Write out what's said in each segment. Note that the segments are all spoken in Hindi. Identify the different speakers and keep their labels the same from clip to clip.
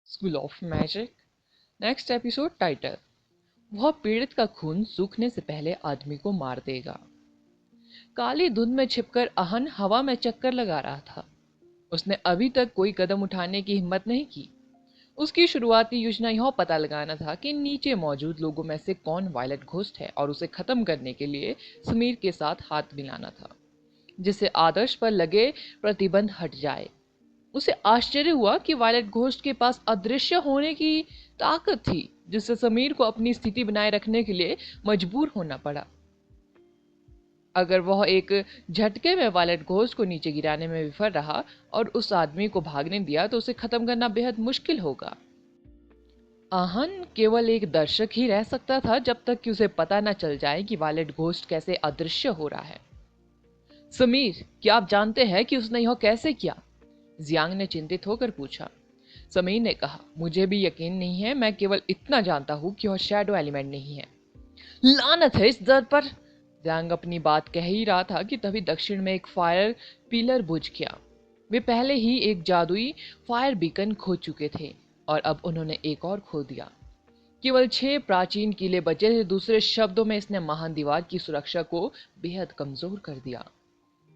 Speaker 1: School of magic. Next episode title, वह पीड़ित का खून सूखने से पहले आदमी को मार देगा। काली धुंध में छिपकर आहन हवा में चक्कर लगा रहा था। उसने अभी तक कोई कदम उठाने की हिम्मत नहीं की। उसकी शुरुआती योजना यह पता लगाना था कि नीचे मौजूद लोगों में से कौन वायलेट घोस्ट है और उसे खत्म करने के लिए समीर के साथ हाथ मिलाना था, जिससे आदर्श पर लगे प्रतिबंध हट जाए। उसे आश्चर्य हुआ कि वायलेट घोस्ट के पास अदृश्य होने की ताकत थी, जिससे समीर को अपनी स्थिति बनाए रखने के लिए मजबूर होना पड़ा। अगर वह एक झटके में वायलेट घोस्ट को नीचे गिराने में विफल रहा और उस आदमी को भागने दिया तो उसे खत्म करना बेहद मुश्किल होगा। आहन केवल एक दर्शक ही रह सकता था जब तक कि उसे पता न चल जाए कि वायलेट घोस्ट कैसे अदृश्य हो रहा है। समीर, क्या आप जानते हैं कि उसने यह कैसे किया? जियांग ने चिंतित होकर पूछा। समीर ने कहा, मुझे भी यकीन नहीं है, मैं केवल इतना जानता हूं कि वह शैडो एलिमेंट नहीं है। लानत है इस दर पर। जियांग अपनी बात कह ही रहा था कि तभी दक्षिण में एक फायर पिलर बुझ गया। वे पहले ही एक जादुई फायर बीकन खो चुके थे और अब उन्होंने एक और खो दिया। केवल 6 प्राचीन किले बचे थे। दूसरे शब्दों में इसने महान दीवार की सुरक्षा को बेहद कमजोर कर दिया।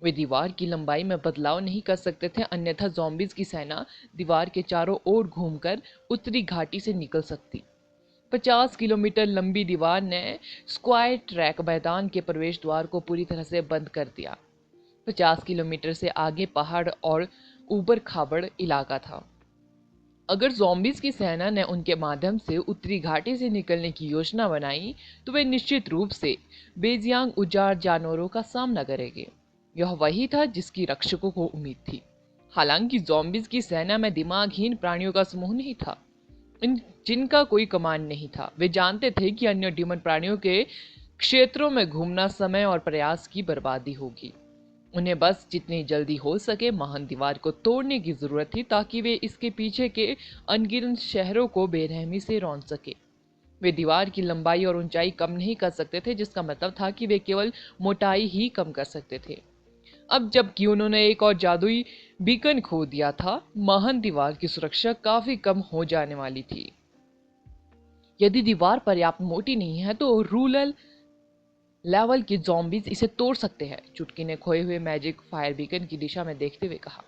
Speaker 1: वे दीवार की लंबाई में बदलाव नहीं कर सकते थे, अन्यथा ज़ॉम्बीज़ की सेना दीवार के चारों ओर घूमकर उत्तरी घाटी से निकल सकती। 50 किलोमीटर लंबी दीवार ने स्क्वायर ट्रैक मैदान के प्रवेश द्वार को पूरी तरह से बंद कर दिया। 50 किलोमीटर से आगे पहाड़ और ऊबड़ खाबड़ इलाका था। अगर ज़ॉम्बीज़ की सेना ने उनके माध्यम से उत्तरी घाटी से निकलने की योजना बनाई तो वे निश्चित रूप से बेजियांग उजाड़ जानवरों का सामना करेंगे। यह वही था जिसकी रक्षकों को उम्मीद थी। हालांकि ज़ॉम्बीज़ की सेना में दिमागहीन प्राणियों का समूह नहीं था, जिनका कोई कमांड नहीं था। वे जानते थे कि अन्य ड्यूमन प्राणियों के क्षेत्रों में घूमना समय और प्रयास की बर्बादी होगी। उन्हें बस जितनी जल्दी हो सके महान दीवार को तोड़ने की जरूरत थी, ताकि वे इसके पीछे के अनगिनत शहरों को बेरहमी से रौंद सके। वे दीवार की लंबाई और ऊंचाई कम नहीं कर सकते थे, जिसका मतलब था कि वे केवल मोटाई ही कम कर सकते थे। अब जबकि उन्होंने एक और जादुई बीकन खो दिया था, महान दीवार की सुरक्षा काफी कम हो जाने वाली थी। यदि दीवार पर्याप्त मोटी नहीं है तो रूरल लेवल के ज़ॉम्बीज इसे तोड़ सकते हैं। चुटकी ने खोए हुए मैजिक फायर बीकन की दिशा में देखते हुए कहा।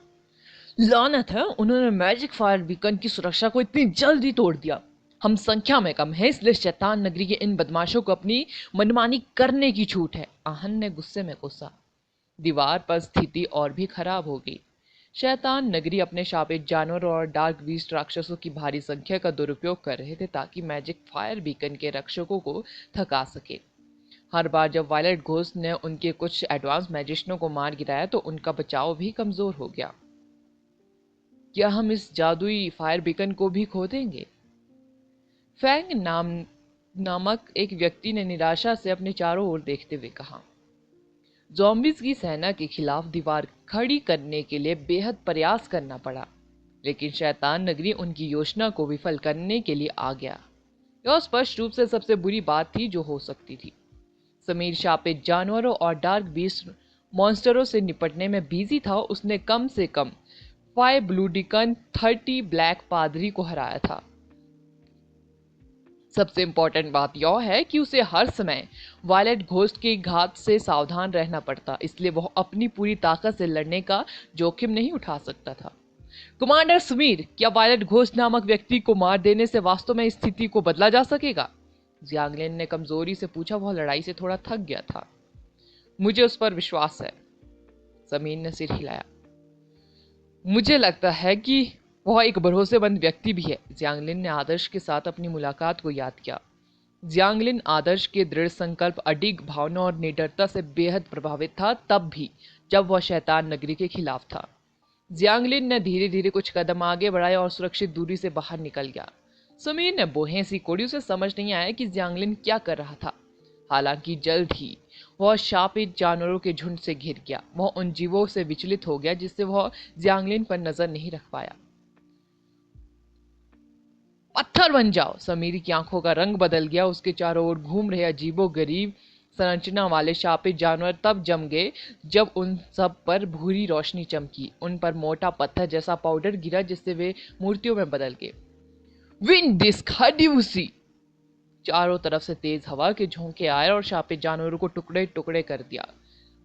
Speaker 1: लानत है, उन्होंने मैजिक फायर बीकन की सुरक्षा को इतनी जल्दी तोड़ दिया। हम संख्या में कम है, इसलिए शैतान नगरी के इन बदमाशों को अपनी मनमानी करने की छूट है। आहन ने गुस्से में कोसा। दीवार पर स्थिति और भी खराब हो गई। शैतान नगरी अपने शापित जानवरों और डार्क बीस्ट राक्षसों की भारी संख्या का दुरुपयोग कर रहे थे, ताकि मैजिक फायर बीकन के रक्षकों को थका सके। हर बार जब वायलेट घोस्ट ने उनके कुछ एडवांस मैजिशियनों को मार गिराया तो उनका बचाव भी कमजोर हो गया। क्या हम इस जादुई फायर बीकन को भी खो देंगे? फैंग नामक एक व्यक्ति ने निराशा से अपने चारों ओर देखते हुए कहा। ज़ॉम्बीज़ की सेना के खिलाफ दीवार खड़ी करने के लिए बेहद प्रयास करना पड़ा, लेकिन शैतान नगरी उनकी योजना को विफल करने के लिए आ गया। यह स्पष्ट रूप से सबसे बुरी बात थी जो हो सकती थी। समीर शापित जानवरों और डार्क बीस्ट मॉन्स्टरों से निपटने में बिजी था। उसने कम से कम 5 ब्लूडिकन 30 ब्लैक पादरी को हराया था। सबसे इंपॉर्टेंट बात यह है कि उसे हर समय वायलेट घोस्ट के घात से सावधान रहना पड़ता, इसलिए वह अपनी पूरी ताकत से लड़ने का जोखिम नहीं उठा सकता था। कमांडर समीर, क्या वायलेट घोस्ट नामक व्यक्ति को मार देने से वास्तव में स्थिति को बदला जा सकेगा? जियांगलिन ने कमजोरी से पूछा। वह लड़ाई से थोड़ा थक गया था। मुझे उस पर विश्वास है, समीर ने सिर हिलाया। मुझे लगता है कि वह एक भरोसेमंद व्यक्ति भी है। जियांगलिन ने आदर्श के साथ अपनी मुलाकात को याद किया। जियांगलिन आदर्श के दृढ़ संकल्प, अडिग भावना और निडरता से बेहद प्रभावित था, तब भी जब वह शैतान नगरी के खिलाफ था। जियांगलिन ने धीरे धीरे कुछ कदम आगे बढ़ाए और सुरक्षित दूरी से बाहर निकल गया। समीर ने बोहें सी कोड़ी। उसे समझ नहीं आया कि जियांगलिन क्या कर रहा था। हालांकि जल्द ही वह शापित जानवरों के झुंड से घिर गया। वह उन जीवों से विचलित हो गया जिससे वह जियांगलिन पर नजर नहीं रख पाया। पत्थर बन जाओ। समीर की आंखों का रंग बदल गया। उसके चारों ओर घूम रहे अजीबो गरीब संरचना वाले शापित जानवर तब जम गए जब उन सब पर भूरी रोशनी चमकी। उन पर मोटा पत्थर जैसा पाउडर गिरा जिससे वे मूर्तियों में बदल गए। विन दिस खाडिवसी। चारों तरफ से तेज हवा के झोंके आए और शापित जानवरों को टुकड़े टुकड़े कर दिया।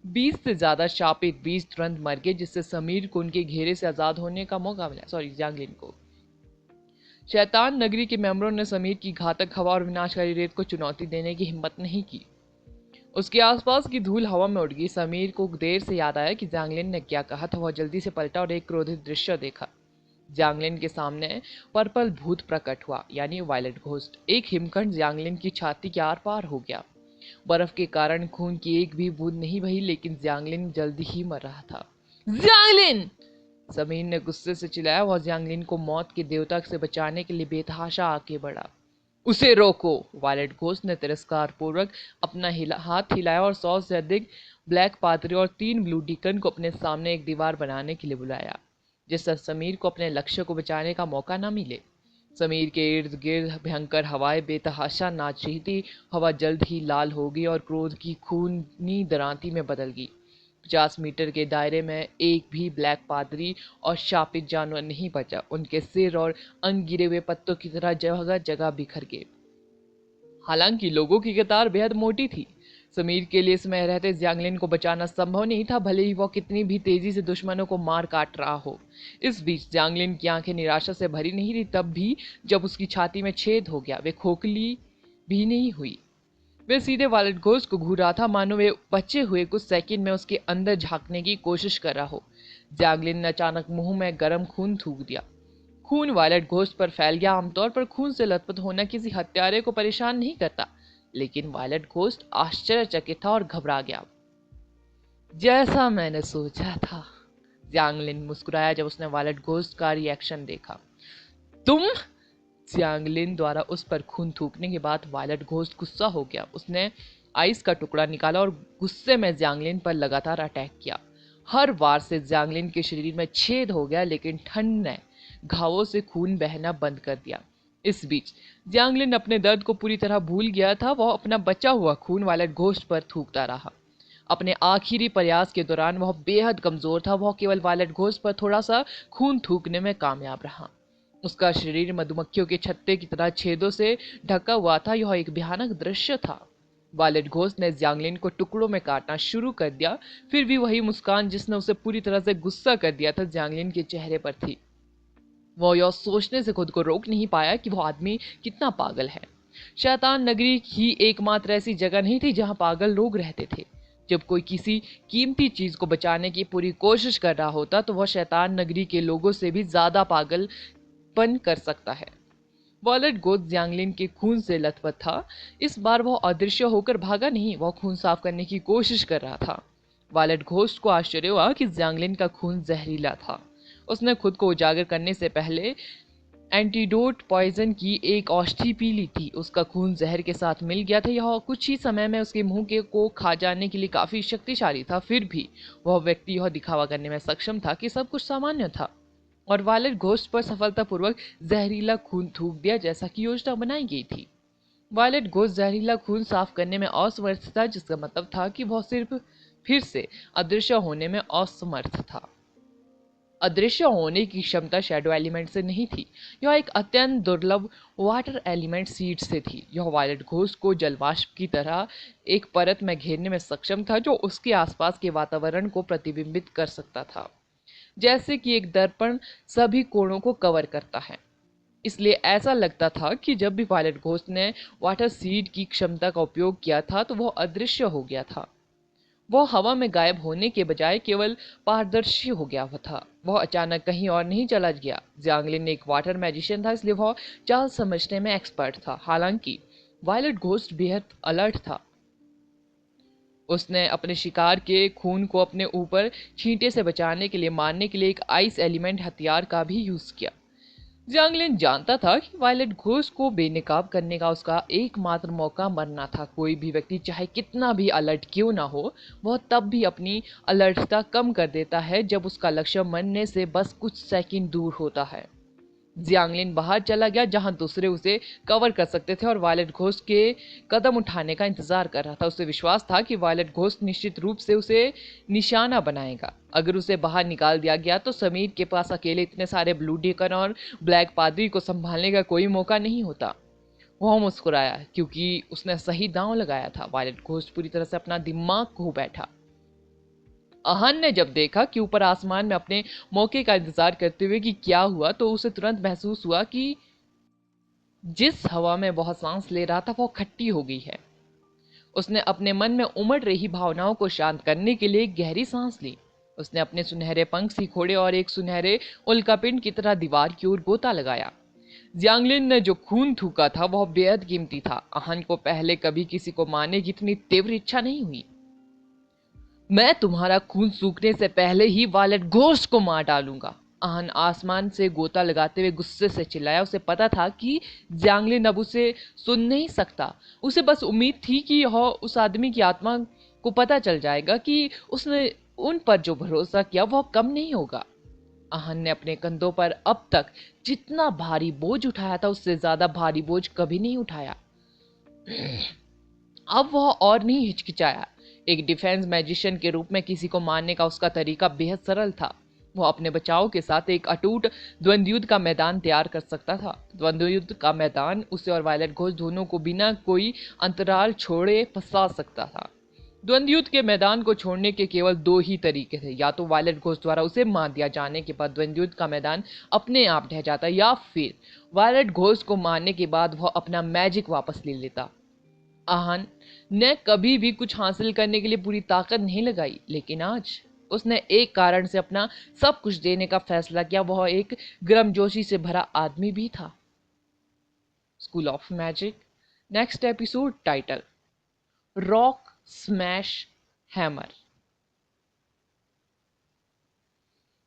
Speaker 1: 20 से ज्यादा शापित बीज तुरंत मर गए, जिससे समीर को उनके घेरे से आजाद होने का मौका मिला। जैंगलिन को शैतान नगरी के मेंबरों ने समीर की घातक हवा और विनाशकारी रेत को चुनौती देने की हिम्मत नहीं की। उसके आसपास की धूल हवा में उड़ गई। समीर को देर से याद आया कि जैंगलिन ने क्या कहा था। वह जल्दी से पलटा और एक क्रोधित दृश्य देखा। जैंगलिन के सामने पर्पल भूत प्रकट हुआ, यानी वायलेट घोस्ट। एक हिमखंड जैंगलिन की छाती के आर पार हो गया। बर्फ के कारण खून की एक भी बूंद नहीं बही, लेकिन जैंगलिन जल्दी ही मर रहा था। जैंगलिन! समीर ने गुस्से से चिल्लाया। वह जैंगलिन को मौत के देवता से बचाने के लिए बेतहाशा आगे बढ़ा। उसे रोको! वायलेट घोस्ट ने तिरस्कार पूर्वक अपना हाथ हिलाया और 100 से अधिक ब्लैक पादरी और 3 ब्लू डीकन को अपने सामने एक दीवार बनाने के लिए बुलाया, जिससे समीर को अपने लक्ष्य को बचाने का मौका न मिले। समीर के इर्द गिर्द भयंकर हवाएं बेतहाशा नाच रही थी। हवा जल्द ही लाल हो गई और क्रोध की खूनी दरांती में बदल गई। 50 मीटर के दायरे में एक भी ब्लैक पादरी और शापित जानवर नहीं बचा। उनके सिर और अंग गिरे हुए पत्तों की तरह जगह जगह बिखर गए। हालांकि लोगों की कतार बेहद मोटी थी। समीर के लिए इसमें रहते जैंगलिन को बचाना संभव नहीं था, भले ही वह कितनी भी तेजी से दुश्मनों को मार काट रहा हो। इस बीच जैंगलिन की आंखें निराशा से भरी नहीं थी, तब भी जब उसकी छाती में छेद हो गया। वे खोखली भी नहीं हुई। वे सीधे वायलेट घोस्ट को घूर रहा था, मानो वे बचे हुए कुछ सेकंड में उसके अंदर झांकने की कोशिश कर रहा हो। जैंगलिन ने अचानक मुंह में गर्म खून थूक दिया। खून वायलेट घोस्ट पर फैल गया। आमतौर पर खून से लथपथ होना किसी हत्यारे को परेशान नहीं करता, लेकिन वायलेट घोस्ट आश्चर्यचकित था और घबरा गया। जैसा मैंने सोचा था, जैंगलिन मुस्कुराया जब उसने वायलेट घोस्ट का रिएक्शन देखा। तुम? जैंगलिन द्वारा उस पर खून थूकने के बाद वायलेट घोस्ट गुस्सा हो गया। उसने आइस का टुकड़ा निकाला और गुस्से में जैंगलिन पर लगातार अटैक किया। हर वार से जैंगलिन के शरीर में छेद हो गया, लेकिन ठंड ने घावों से खून बहना बंद कर दिया। इस बीच जैंगलिन अपने दर्द को पूरी तरह भूल गया था। वह अपना बचा हुआ खून वायलेट घोस्ट पर थूकता रहा। अपने आखिरी प्रयास के दौरान वह बेहद कमजोर था। वह केवल वायलेट घोस्ट पर थोड़ा सा खून थूकने में कामयाब रहा। उसका शरीर मधुमक्खियों के छत्ते की तरह छेदों से ढका हुआ था। यह एक भयानक दृश्य था। वायलेट घोस्ट ने जैंगलिन को टुकड़ों में काटना शुरू कर दिया। फिर भी वही मुस्कान जिसने उसे पूरी तरह से गुस्सा कर दिया था, जैंगलिन के चेहरे पर थी। वो यह सोचने से खुद को रोक नहीं पाया कि वो आदमी कितना पागल है। शैतान नगरी ही एकमात्र ऐसी जगह नहीं थी जहां पागल लोग रहते थे। जब कोई किसी कीमती चीज को बचाने की पूरी कोशिश कर रहा होता, तो वह शैतान नगरी के लोगों से भी ज्यादा पागलपन कर सकता है। वायलेट घोस्ट जैंगलिन के खून से लथपथ था। इस बार वह अदृश्य होकर भागा नहीं, वह खून साफ करने की कोशिश कर रहा था। वायलेट घोस्ट को आश्चर्य हुआ कि जैंगलिन का खून जहरीला था। उसने खुद को उजागर करने से पहले एंटीडोट पॉइजन की एक औषधि पी ली थी। उसका खून जहर के साथ मिल गया था। यह कुछ ही समय में उसके मुंह के को खा जाने के लिए काफी शक्तिशाली था। फिर भी वह व्यक्ति यह दिखावा करने में सक्षम था कि सब कुछ सामान्य था, और वायलेट घोस्ट पर सफलतापूर्वक जहरीला खून थूक दिया जैसा कि योजना बनाई गई थी। वायलेट घोस्ट जहरीला खून साफ करने में असमर्थ था, जिसका मतलब था कि वह सिर्फ फिर से अदृश्य होने में असमर्थ था। अदृश्य होने की क्षमता शैडो एलिमेंट से नहीं थी, यह एक अत्यंत दुर्लभ वाटर एलिमेंट सीड से थी। यह वायलेट घोस्ट को जलवाष्प की तरह एक परत में घेरने में सक्षम था, जो उसके आसपास के वातावरण को प्रतिबिंबित कर सकता था, जैसे कि एक दर्पण सभी कोणों को कवर करता है। इसलिए ऐसा लगता था कि जब भी वायलेट घोस्ट ने वाटर सीड की क्षमता का उपयोग किया था, तो वह अदृश्य हो गया था। वह हवा में गायब होने के बजाय केवल पारदर्शी हो गया था। वह अचानक कहीं और नहीं चला गया। जैंगलिन एक वाटर मैजिशियन था, इसलिए वह चाल समझने में एक्सपर्ट था। हालांकि वायलेट घोस्ट बेहद अलर्ट था। उसने अपने शिकार के खून को अपने ऊपर छींटे से बचाने के लिए मारने के लिए एक आइस एलिमेंट हथियार का भी यूज किया। जैंगलिन जानता था कि वायलेट घोस्ट को बेनकाब करने का उसका एकमात्र मौका मरना था। कोई भी व्यक्ति चाहे कितना भी अलर्ट क्यों ना हो, वह तब भी अपनी अलर्टता कम कर देता है जब उसका लक्ष्य मरने से बस कुछ सेकंड दूर होता है। जियांगलिन बाहर चला गया जहां दूसरे उसे कवर कर सकते थे और वायलेट घोस्ट के कदम उठाने का इंतजार कर रहा था। उसे विश्वास था कि वायलेट घोस्ट निश्चित रूप से उसे निशाना बनाएगा। अगर उसे बाहर निकाल दिया गया तो समीर के पास अकेले इतने सारे ब्लू डेकन और ब्लैक पादरी को संभालने का कोई मौका नहीं होता। वह मुस्कुराया क्योंकि उसने सही दांव लगाया था। वायलेट घोस्ट पूरी तरह से अपना दिमाग खो बैठा। अहान ने जब देखा कि ऊपर आसमान में अपने मौके का इंतजार करते हुए कि क्या हुआ, तो उसे तुरंत महसूस हुआ कि जिस हवा में वह सांस ले रहा था वह खट्टी हो गई है। उसने अपने मन में उमड़ रही भावनाओं को शांत करने के लिए एक गहरी सांस ली। उसने अपने सुनहरे पंख सिकोड़े और एक सुनहरे उल्कापिंड की तरह दीवार की ओर गोता लगाया। जियांगलिन ने जो खून थूका था वह बेहद कीमती था। अहान को पहले कभी किसी को मारने की इतनी तीव्र इच्छा नहीं हुई। मैं तुम्हारा खून सूखने से पहले ही वायलेट घोस्ट को मार डालूंगा, अहान आसमान से गोता लगाते हुए गुस्से से चिल्लाया। उसे पता था कि जियांगलिन अब उसे सुन नहीं सकता। उसे बस उम्मीद थी कि यह उस आदमी की आत्मा को पता चल जाएगा कि उसने उन पर जो भरोसा किया वह कम नहीं होगा। अहान ने अपने कंधों पर अब तक जितना भारी बोझ उठाया था उससे ज्यादा भारी बोझ कभी नहीं उठाया। अब वह और नहीं हिचकिचाया। एक डिफेंस मैजिशियन के रूप में किसी को मारने का उसका तरीका बेहद सरल था। वह अपने बचाव के साथ एक अटूट द्वंद्व युद्ध का मैदान तैयार कर सकता था। द्वंद्व युद्ध का मैदान उसे और वायलेट घोस्ट दोनों को बिना कोई अंतराल छोड़े फंसा सकता था। द्वंद्व युद्ध के मैदान को छोड़ने के केवल दो ही तरीके थे, या तो वायलेट घोस्ट द्वारा उसे मार दिया जाने के बाद द्वंद्व युद्ध का मैदान अपने आप ढह जाता, या फिर वायलेट घोस्ट को मारने के बाद वह अपना मैजिक वापस ले लेता। अहान ने कभी भी कुछ हासिल करने के लिए पूरी ताकत नहीं लगाई, लेकिन आज उसने एक कारण से अपना सब कुछ देने का फैसला किया। वह एक गर्मजोशी से भरा आदमी भी था। School of magic next episode title rock smash hammer.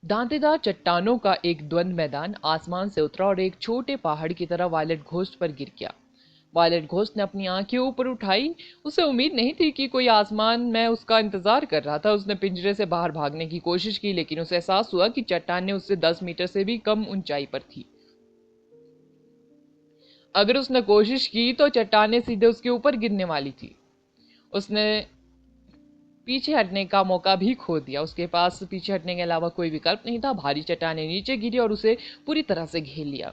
Speaker 1: दांतेदार चट्टानों का एक द्वंद्व मैदान आसमान से उतरा और एक छोटे पहाड़ की तरह वायलेट घोस्ट पर गिर गया। वायलेट घोस्ट ने अपनी आंखें ऊपर उठाई। उसे उम्मीद नहीं थी कि कोई आसमान में उसका इंतजार कर रहा था। उसने पिंजरे से बाहर भागने की कोशिश की, लेकिन उसे एहसास हुआ कि चट्टान उससे 10 मीटर से भी कम ऊंचाई पर थी। अगर उसने कोशिश की तो चट्टानें सीधे उसके ऊपर गिरने वाली थी। उसने पीछे हटने का मौका भी खो दिया। उसके पास पीछे हटने के अलावा कोई विकल्प नहीं था। भारी चट्टानें नीचे गिरी और उसे पूरी तरह से घेर लिया।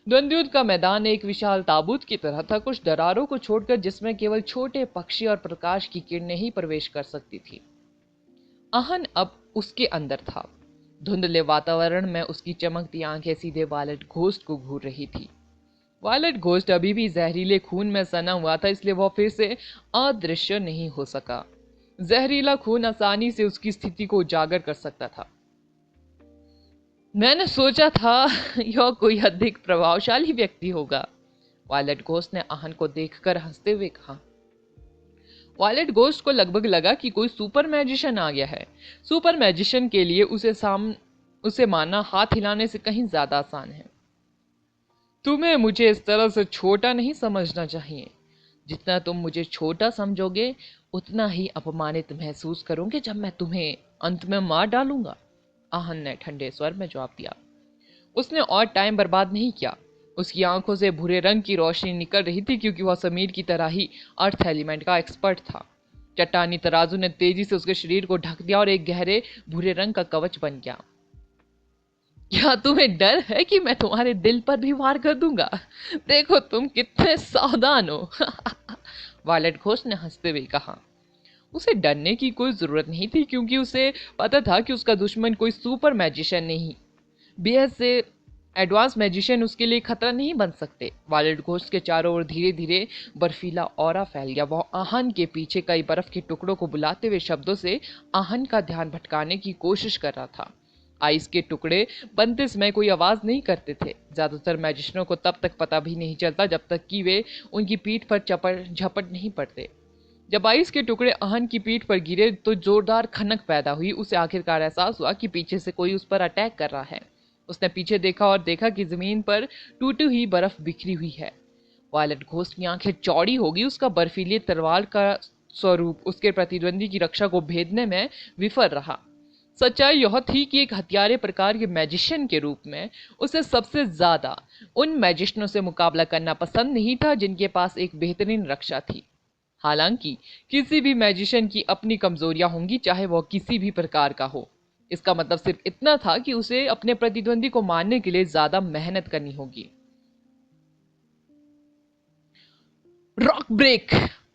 Speaker 1: द्वंद्व युद्ध का मैदान एक विशाल ताबूत की तरह था, कुछ दरारों को छोड़कर, जिसमें केवल छोटे पक्षी और प्रकाश की किरणें ही प्रवेश कर सकती थी। अहन अब उसके अंदर था। धुंधले वातावरण में उसकी चमकती आंखें सीधे वायलेट घोस्ट को घूर रही थी। वायलेट घोस्ट अभी भी जहरीले खून में सना हुआ था, इसलिए वह फिर से अदृश्य नहीं हो सका। जहरीला खून आसानी से उसकी स्थिति को उजागर कर सकता था। मैंने सोचा था यह कोई अधिक प्रभावशाली व्यक्ति होगा, वायलेट घोस्ट ने अहन को देखकर हंसते हुए कहा। वायलेट घोस्ट को लगभग लगा कि कोई सुपर मैजिशियन आ गया है। सुपर मैजिशियन के लिए उसे मारना हाथ हिलाने से कहीं ज्यादा आसान है। तुम्हें मुझे इस तरह से छोटा नहीं समझना चाहिए। जितना तुम मुझे छोटा समझोगे उतना ही अपमानित महसूस करोगे जब मैं तुम्हें अंत में मार डालूंगा, आहन ने ठंडे स्वर में जवाब दिया। उसने और टाइम बर्बाद नहीं किया। उसकी आंखों से भूरे रंग की रोशनी निकल रही थी, क्योंकि वह समीर की तरह ही अर्थ एलिमेंट का एक्सपर्ट था। चट्टानी तराजू ने तेजी से उसके शरीर को ढक दिया और एक गहरे भूरे रंग का कवच बन गया। क्या तुम्हें डर है कि मैं तुम्हारे दिल पर भी वार कर दूंगा? देखो तुम कितने सावधान हो। वायलेट घोस्ट ने हंसते हुए कहा। उसे डरने की कोई जरूरत नहीं थी, क्योंकि उसे पता था कि उसका दुश्मन कोई सुपर मैजिशियन नहीं, बेहद से एडवांस मैजिशियन उसके लिए खतरा नहीं बन सकते। वायलेट घोस्ट के चारों ओर धीरे धीरे बर्फीला ऑरा फैल गया। वह आहन के पीछे कई बर्फ के टुकड़ों को बुलाते हुए शब्दों से आहन का ध्यान भटकाने की कोशिश कर रहा था। आइस के टुकड़े बनते समय कोई आवाज नहीं करते थे। ज्यादातर मैजिशियनों को तब तक पता भी नहीं चलता जब तक कि वे उनकी पीठ पर झपट नहीं पड़ते। जब आइस के टुकड़े आहन की पीठ पर गिरे तो जोरदार खनक पैदा हुई। उसे आखिरकार एहसास हुआ कि पीछे से कोई उस पर अटैक कर रहा है। उसने पीछे देखा और देखा कि जमीन पर टूटी हुई बर्फ बिखरी हुई है। वायलेट घोस्ट की आंखें चौड़ी होगी। उसका बर्फीली तलवार का स्वरूप उसके प्रतिद्वंदी की रक्षा को भेदने में विफल रहा। सच्चाई यह थी कि एक हत्यारे प्रकार के मैजिशियन के रूप में उसे सबसे ज्यादा उन मैजिशियनों से मुकाबला करना पसंद नहीं था जिनके पास एक बेहतरीन रक्षा थी। हालांकि किसी भी मैजिशियन की अपनी कमजोरियां होंगी, चाहे वह किसी भी प्रकार का हो। इसका मतलब सिर्फ इतना था कि उसे अपने प्रतिद्वंदी को मारने के लिए ज्यादा मेहनत करनी होगी। Rock break.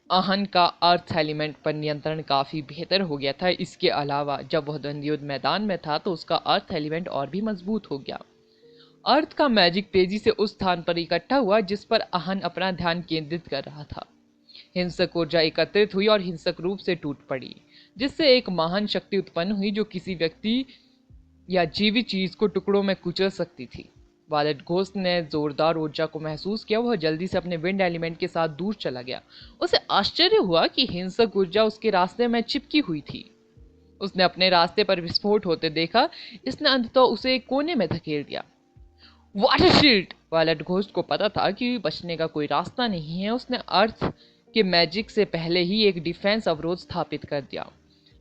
Speaker 1: आहन का अर्थ एलिमेंट पर नियंत्रण काफी बेहतर हो गया था। इसके अलावा जब वह द्वंद्वयुद्ध मैदान में था तो उसका अर्थ एलिमेंट और भी मजबूत हो गया। अर्थ का मैजिक तेजी से उस स्थान पर इकट्ठा हुआ जिस पर आहन अपना ध्यान केंद्रित कर रहा था। हिंसक ऊर्जा एकत्रित हुई और हिंसक रूप से टूट पड़ी, जिससे एक महान शक्ति उत्पन्न हुई जो किसी व्यक्ति या जीवित चीज को टुकड़ों में कुचल सकती थी। वायलेट घोस्ट ने जोरदार ऊर्जा को महसूस किया। वह जल्दी से अपने विंड एलिमेंट के साथ दूर चला गया। उसे आश्चर्य हुआ कि हिंसक ऊर्जा उसके रास्ते में चिपकी हुई थी। उसने अपने रास्ते पर विस्फोट होते देखा। इसने अंततः उसे एक कोने में धकेल दिया। Water shield. वायलेट घोस्ट को पता था कि बचने का कोई रास्ता नहीं है। उसने अर्थ के मैजिक से पहले ही एक डिफेंस अवरोध स्थापित कर दिया।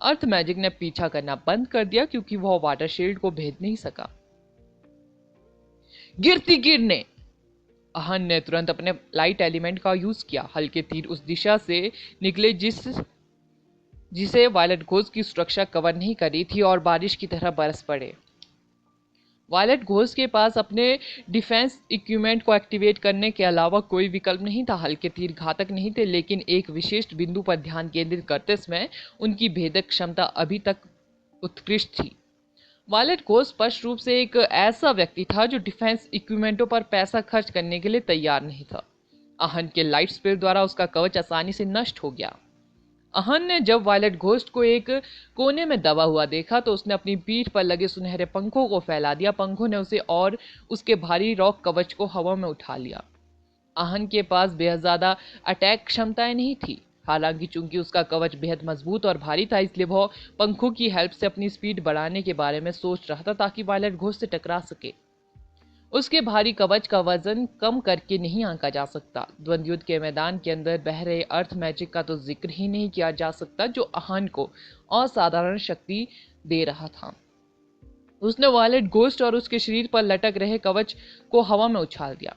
Speaker 1: अर्थ मैजिक ने पीछा करना बंद कर दिया क्योंकि वह वाटर शील्ड को भेद नहीं सका। गिरती गिरने। आहन ने तुरंत अपने लाइट एलिमेंट का यूज किया। हल्के तीर उस दिशा से निकले जिसे वायलेट घोस्ट की सुरक्षा कवर नहीं करी थी और बारिश की तरह बरस पड़े। वायलेट घोस्ट के पास अपने डिफेंस इक्विपमेंट को एक्टिवेट करने के अलावा कोई विकल्प नहीं था। हल्के तीर घातक नहीं थे, लेकिन एक विशिष्ट बिंदु पर ध्यान केंद्रित करते समय उनकी भेदक क्षमता अभी तक उत्कृष्ट थी। वायलेट घोस्ट स्पष्ट रूप से एक ऐसा व्यक्ति था जो डिफेंस इक्विपमेंटों पर पैसा खर्च करने के लिए तैयार नहीं था। आहन के लाइट स्पेल द्वारा उसका कवच आसानी से नष्ट हो गया। आहन ने जब वायलेट घोस्ट को एक कोने में दबा हुआ देखा तो उसने अपनी पीठ पर लगे सुनहरे पंखों को फैला दिया। पंखों ने उसे और उसके भारी रॉक कवच को हवा में उठा लिया। आहन के पास बेहद ज्यादा अटैक क्षमताएं नहीं थी। हालांकि चूंकि उसका कवच बेहद मजबूत और भारी था, इसलिए वह पंखों की हेल्प से अपनी स्पीड बढ़ाने के बारे में सोच रहा था ताकि वायलेट घोस्ट से टकरा सके। उसके भारी कवच का वजन कम करके नहीं आंका जा सकता। द्वंद्वयुद्ध के मैदान के अंदर बह रहे अर्थ मैजिक का तो जिक्र ही नहीं किया जा सकता जो आहन को असाधारण शक्ति दे रहा था। उसने वायलेट घोस्ट और उसके शरीर पर लटक रहे कवच को हवा में उछाल दिया।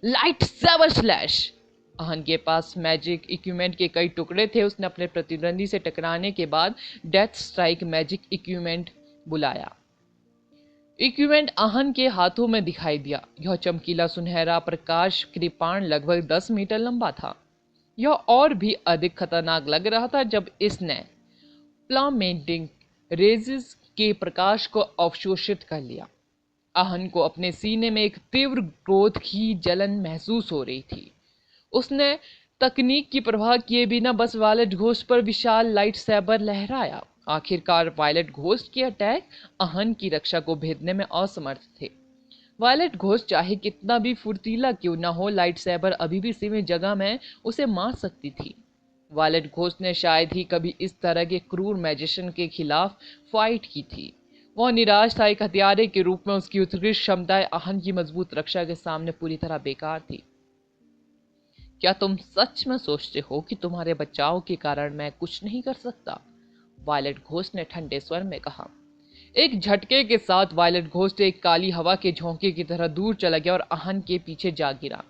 Speaker 1: Light saver slash. आहन के पास मैजिक इक्विपमेंट के कई टुकड़े थे। उसने अपने प्रतिद्वंदी से टकराने के बाद डेथ स्ट्राइक मैजिक इक्विपमेंट बुलाया। इक्विपमेंट आहन के हाथों में दिखाई दिया। यह चमकीला सुनहरा प्रकाश कृपाण लगभग 10 मीटर लंबा था। यह और भी अधिक खतरनाक लग रहा था जब इसने प्लामेंटिंग रेजिस के प्रकाश को अवशोषित कर लिया। आहन को अपने सीने में एक तीव्र क्रोध की जलन महसूस हो रही थी। उसने तकनीक की परवाह किए बिना बस वायलेट घोस्ट पर विशाल लाइट सैबर लहराया। आखिरकार वायलेट घोस्ट के अटैक आहन की रक्षा को भेदने में असमर्थ थे। वायलेट घोस्ट चाहे कितना भी फुर्तीला क्यों न हो, लाइट सैबर अभी भी सीमित जगह में उसे मार सकती थी। वायलेट घोस्ट ने शायद ही कभी इस तरह के क्रूर मैजिशियन के खिलाफ फाइट की थी। वह निराश था। एक हथियारे के रूप में उसकी उत्कृष्ट क्षमताएं आहन की मजबूत रक्षा के सामने पूरी तरह बेकार थी। क्या तुम सच में सोचते हो कि तुम्हारे बचाव के कारण मैं कुछ नहीं कर सकता? वायलेट घोस्ट ने ठंडे स्वर में कहा। एक झटके के साथ वायलेट घोस्ट एक काली हवा के झोंके की तरह दूर चला गया और आहन के पीछे जा गिरा।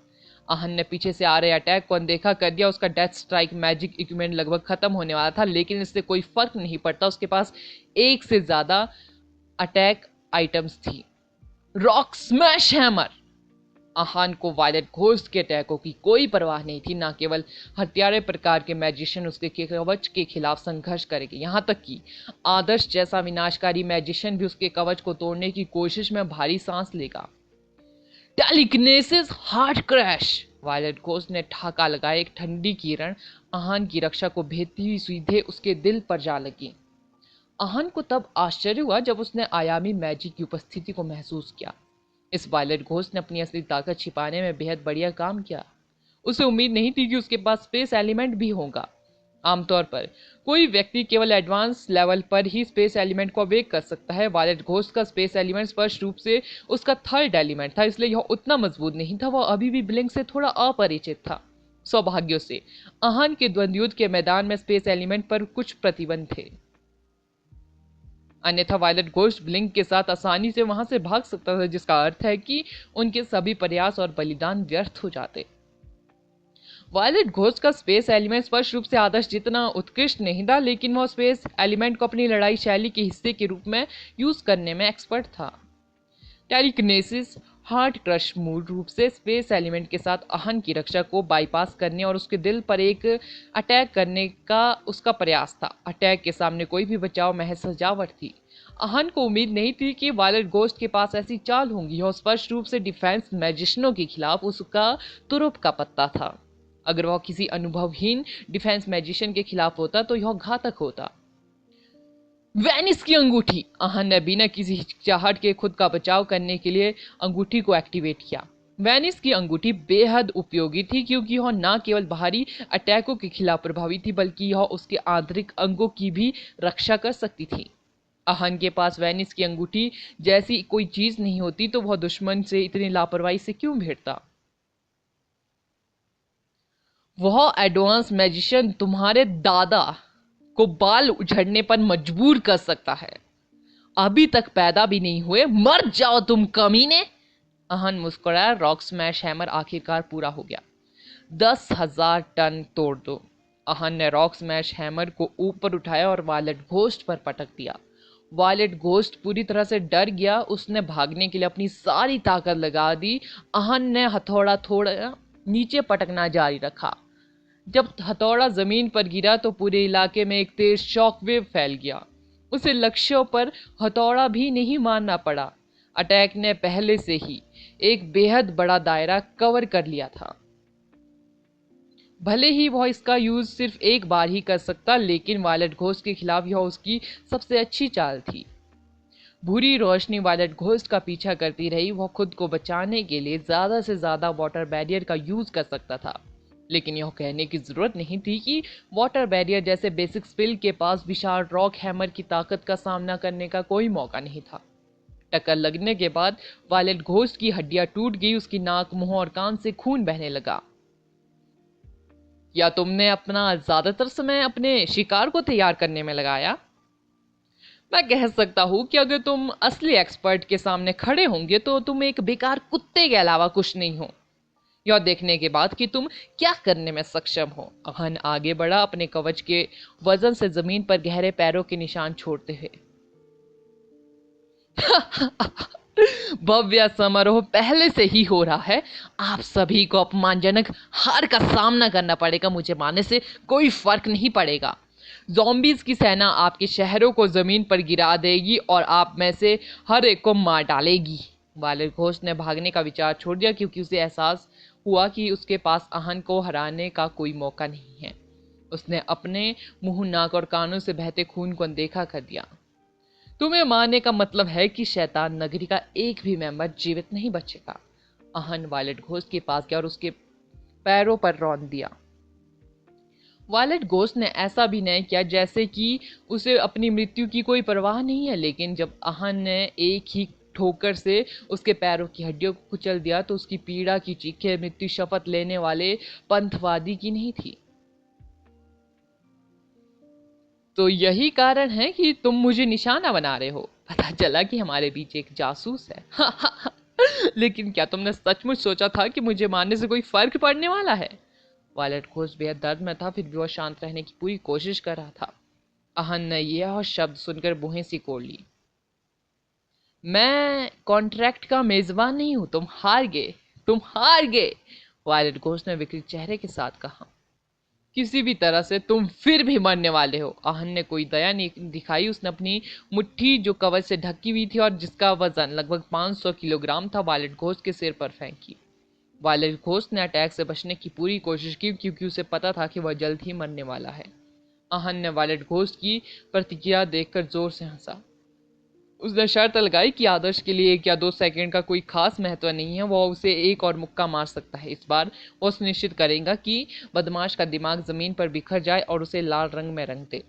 Speaker 1: आहन ने पीछे से आ रहे अटैक को अनदेखा कर दिया। उसका डेथ स्ट्राइक मैजिक इक्विपमेंट लगभग खत्म होने वाला था, लेकिन इससे कोई फर्क नहीं पड़ता। उसके पास एक से ज्यादा अटैक आइटम्स थी। Rock smash hammer. आहन को वायलेट घोस्ट के अटैकों की कोई परवाह नहीं थी। न केवल हत्यारे प्रकार के मैजिशियन उसके कवच के खिलाफ संघर्ष करेंगे, यहाँ तक कि आदर्श जैसा विनाशकारी मैजिशियन भी उसके कवच को तोड़ने की कोशिश में भारी सांस लेगा। Telekinesis heart crash. Violet ghost ने ठहाका लगाया। एक ठंडी किरण आहन की रक्षा को भेदती हुई सीधे उसके दिल पर जा लगी। आहन को तब आश्चर्य हुआ जब उसने आयामी मैजिक की उपस्थिति को महसूस किया। इस वायलेट घोस्ट ने अपनी असली ताकत छिपाने में बेहद बढ़िया काम किया। उसे उम्मीद नहीं थी कि उसके पास स्पेस एलिमेंट भी होगा। आमतौर पर कोई व्यक्ति केवल एडवांस लेवल पर ही स्पेस एलिमेंट को अवेक कर सकता है। वायलेट घोस्ट का स्पेस एलिमेंट स्पष्ट रूप से उसका थर्ड एलिमेंट था, इसलिए यह उतना मजबूत नहीं था। वह अभी भी ब्लिंक से थोड़ा अपरिचित था। सौभाग्य से आहन के द्वंद्वयुद्ध के मैदान में स्पेस एलिमेंट पर कुछ प्रतिबंध थे। अन्यथा वायलेट घोस्ट ब्लिंक के साथ आसानी से वहां से भाग सकता था, जिसका अर्थ है कि उनके सभी प्रयास और बलिदान व्यर्थ हो जाते। वायलेट घोस्ट का स्पेस एलिमेंट स्पष्ट रूप से आदर्श जितना उत्कृष्ट नहीं था, लेकिन वह स्पेस एलिमेंट को अपनी लड़ाई शैली के हिस्से के रूप में यूज करने में एक्सपर्ट था। टेलीकिनेसिस हार्ट क्रश मूल रूप से स्पेस एलिमेंट के साथ आहन की रक्षा को बाईपास करने और उसके दिल पर एक अटैक करने का उसका प्रयास था। अटैक के सामने कोई भी बचाव महज सजावट थी। आहन को उम्मीद नहीं थी कि वायलेट घोस्ट के पास ऐसी चाल होंगी और स्पष्ट रूप से डिफेंस मैजिशियनों के खिलाफ उसका तुरुप का पत्ता था। अगर वह किसी अनुभवहीन डिफेंस मैजिशियन के खिलाफ होता तो यह घातक होता। वेनिस की अंगूठी। आहन ने बिना किसी हिचकिचाहट के खुद का बचाव करने के लिए अंगूठी को एक्टिवेट किया। वेनिस की अंगूठी बेहद उपयोगी थी क्योंकि यह न केवल बाहरी अटैकों के खिलाफ प्रभावी थी, बल्कि यह उसके आंतरिक अंगों की भी रक्षा कर सकती थी। आहन के पास वेनिस की अंगूठी जैसी कोई चीज नहीं होती तो वह दुश्मन से इतनी लापरवाही से क्यों भिड़ता। वह एडवांस मैजिशियन तुम्हारे दादा को बाल उझड़ने पर मजबूर कर सकता है। अभी तक पैदा भी नहीं हुए, मर जाओ तुम कमीने। आहन मुस्कुराया। रॉक स्मैश हैमर आखिरकार पूरा हो गया। 10,000 टन तोड़ दो। आहन ने रॉक स्मैश हैमर को ऊपर उठाया और वायलेट घोस्ट पर पटक दिया। वायलेट घोस्ट पूरी तरह से डर गया। उसने भागने के लिए अपनी सारी ताकत लगा दी। आहन ने हथौड़ा थोड़ा नीचे पटकना जारी रखा। जब हथौड़ा जमीन पर गिरा तो पूरे इलाके में एक तेज शॉकवेव फैल गया। उसे लक्ष्यों पर हथौड़ा भी नहीं मारना पड़ा। अटैक ने पहले से ही एक बेहद बड़ा दायरा कवर कर लिया था। भले ही वह इसका यूज सिर्फ एक बार ही कर सकता, लेकिन वायलेट घोस्ट के खिलाफ यह उसकी सबसे अच्छी चाल थी। बुरी रोशनी वायलेट घोस्ट का पीछा करती रही। वह खुद को बचाने के लिए ज्यादा से ज्यादा वाटर बैरियर का यूज कर सकता था, लेकिन यह कहने की जरूरत नहीं थी कि वाटर बैरियर जैसे बेसिक स्पिल के पास विशाल रॉक हैमर की ताकत का सामना करने का कोई मौका नहीं था। टक्कर लगने के बाद वायलेट घोस्ट की हड्डियां टूट गई। उसकी नाक, मुंह और कान से खून बहने लगा। या तुमने अपना ज्यादातर समय अपने शिकार को तैयार करने में लगाया? मैं कह सकता हूं कि अगर तुम असली एक्सपर्ट के सामने खड़े होंगे तो तुम एक बेकार कुत्ते के अलावा कुछ नहीं हो, यह देखने के बाद कि तुम क्या करने में सक्षम हो। आहन आगे बढ़ा, अपने कवच के वजन से जमीन पर गहरे पैरों के निशान छोड़ते हुए। भव्य समारोह पहले से ही हो रहा है। आप सभी को अपमानजनक हार का सामना करना पड़ेगा। मुझे मारने से कोई फर्क नहीं पड़ेगा। ज़ॉम्बीज़ की सेना आपके शहरों को जमीन पर गिरा देगी और आप में से हर एक को मार डालेगी। वायलेट घोस्ट ने भागने का विचार छोड़ दिया क्योंकि उसे एहसास हुआ कि उसके पास आहन को हराने का कोई मौका नहीं है। उसने अपने मुंह, नाक और कानों से बहते खून को अनदेखा कर दिया। तुम्हें मारने का मतलब है कि शैतान नगरी का एक भी मेंबर जीवित नहीं बचेगा। आहन वायलेट घोस्ट के पास गया और उसके पैरों पर रौंद दिया। वायलेट घोस्ट ने ऐसा भी नहीं किया जैसे कि उसे अपनी मृत्यु की कोई परवाह नहीं है, लेकिन जब आहन ने एक ही ठोकर से उसके पैरों की हड्डियों को कुचल दिया तो उसकी पीड़ा की चीखें मृत्यु शपथ लेने वाले पंथवादी की नहीं थी। तो यही कारण है कि तुम मुझे निशाना बना रहे हो। पता चला कि हमारे बीच एक जासूस है। लेकिन क्या तुमने सचमुच सोचा था कि मुझे मारने से कोई फर्क पड़ने वाला है? वायलेट घोस्ट बेहद दर्द में था, फिर भी वह शांत रहने की पूरी कोशिश कर रहा था। आहन ने यह शब्द सुनकर भुहें सिकोड़ ली। मैं कॉन्ट्रैक्ट का मेजबान नहीं हूं। तुम हार गए, तुम हार गए। वायलेट घोस्ट ने विकृत चेहरे के साथ कहा। किसी भी तरह से तुम फिर भी मरने वाले हो। आहन ने कोई दया नहीं दिखाई। उसने अपनी मुट्ठी जो कवच से ढकी हुई थी और जिसका वजन लगभग 500 किलोग्राम था, वायलेट घोस्ट के सिर पर फेंकी। वायलेट घोस्ट ने अटैक से बचने की पूरी कोशिश की क्योंकि उसे पता था कि वह जल्द ही मरने वाला है। आहन ने वायलेट घोस्ट की प्रतिक्रिया देखकर जोर से हंसा। उसने शर्त लगाई कि आदर्श के लिए 1 या 2 सेकंड का कोई खास महत्व नहीं है। वह उसे एक और मुक्का मार सकता है। इस बार वह सुनिश्चित करेगा कि बदमाश का दिमाग जमीन पर बिखर जाए और उसे लाल रंग में रंग दे।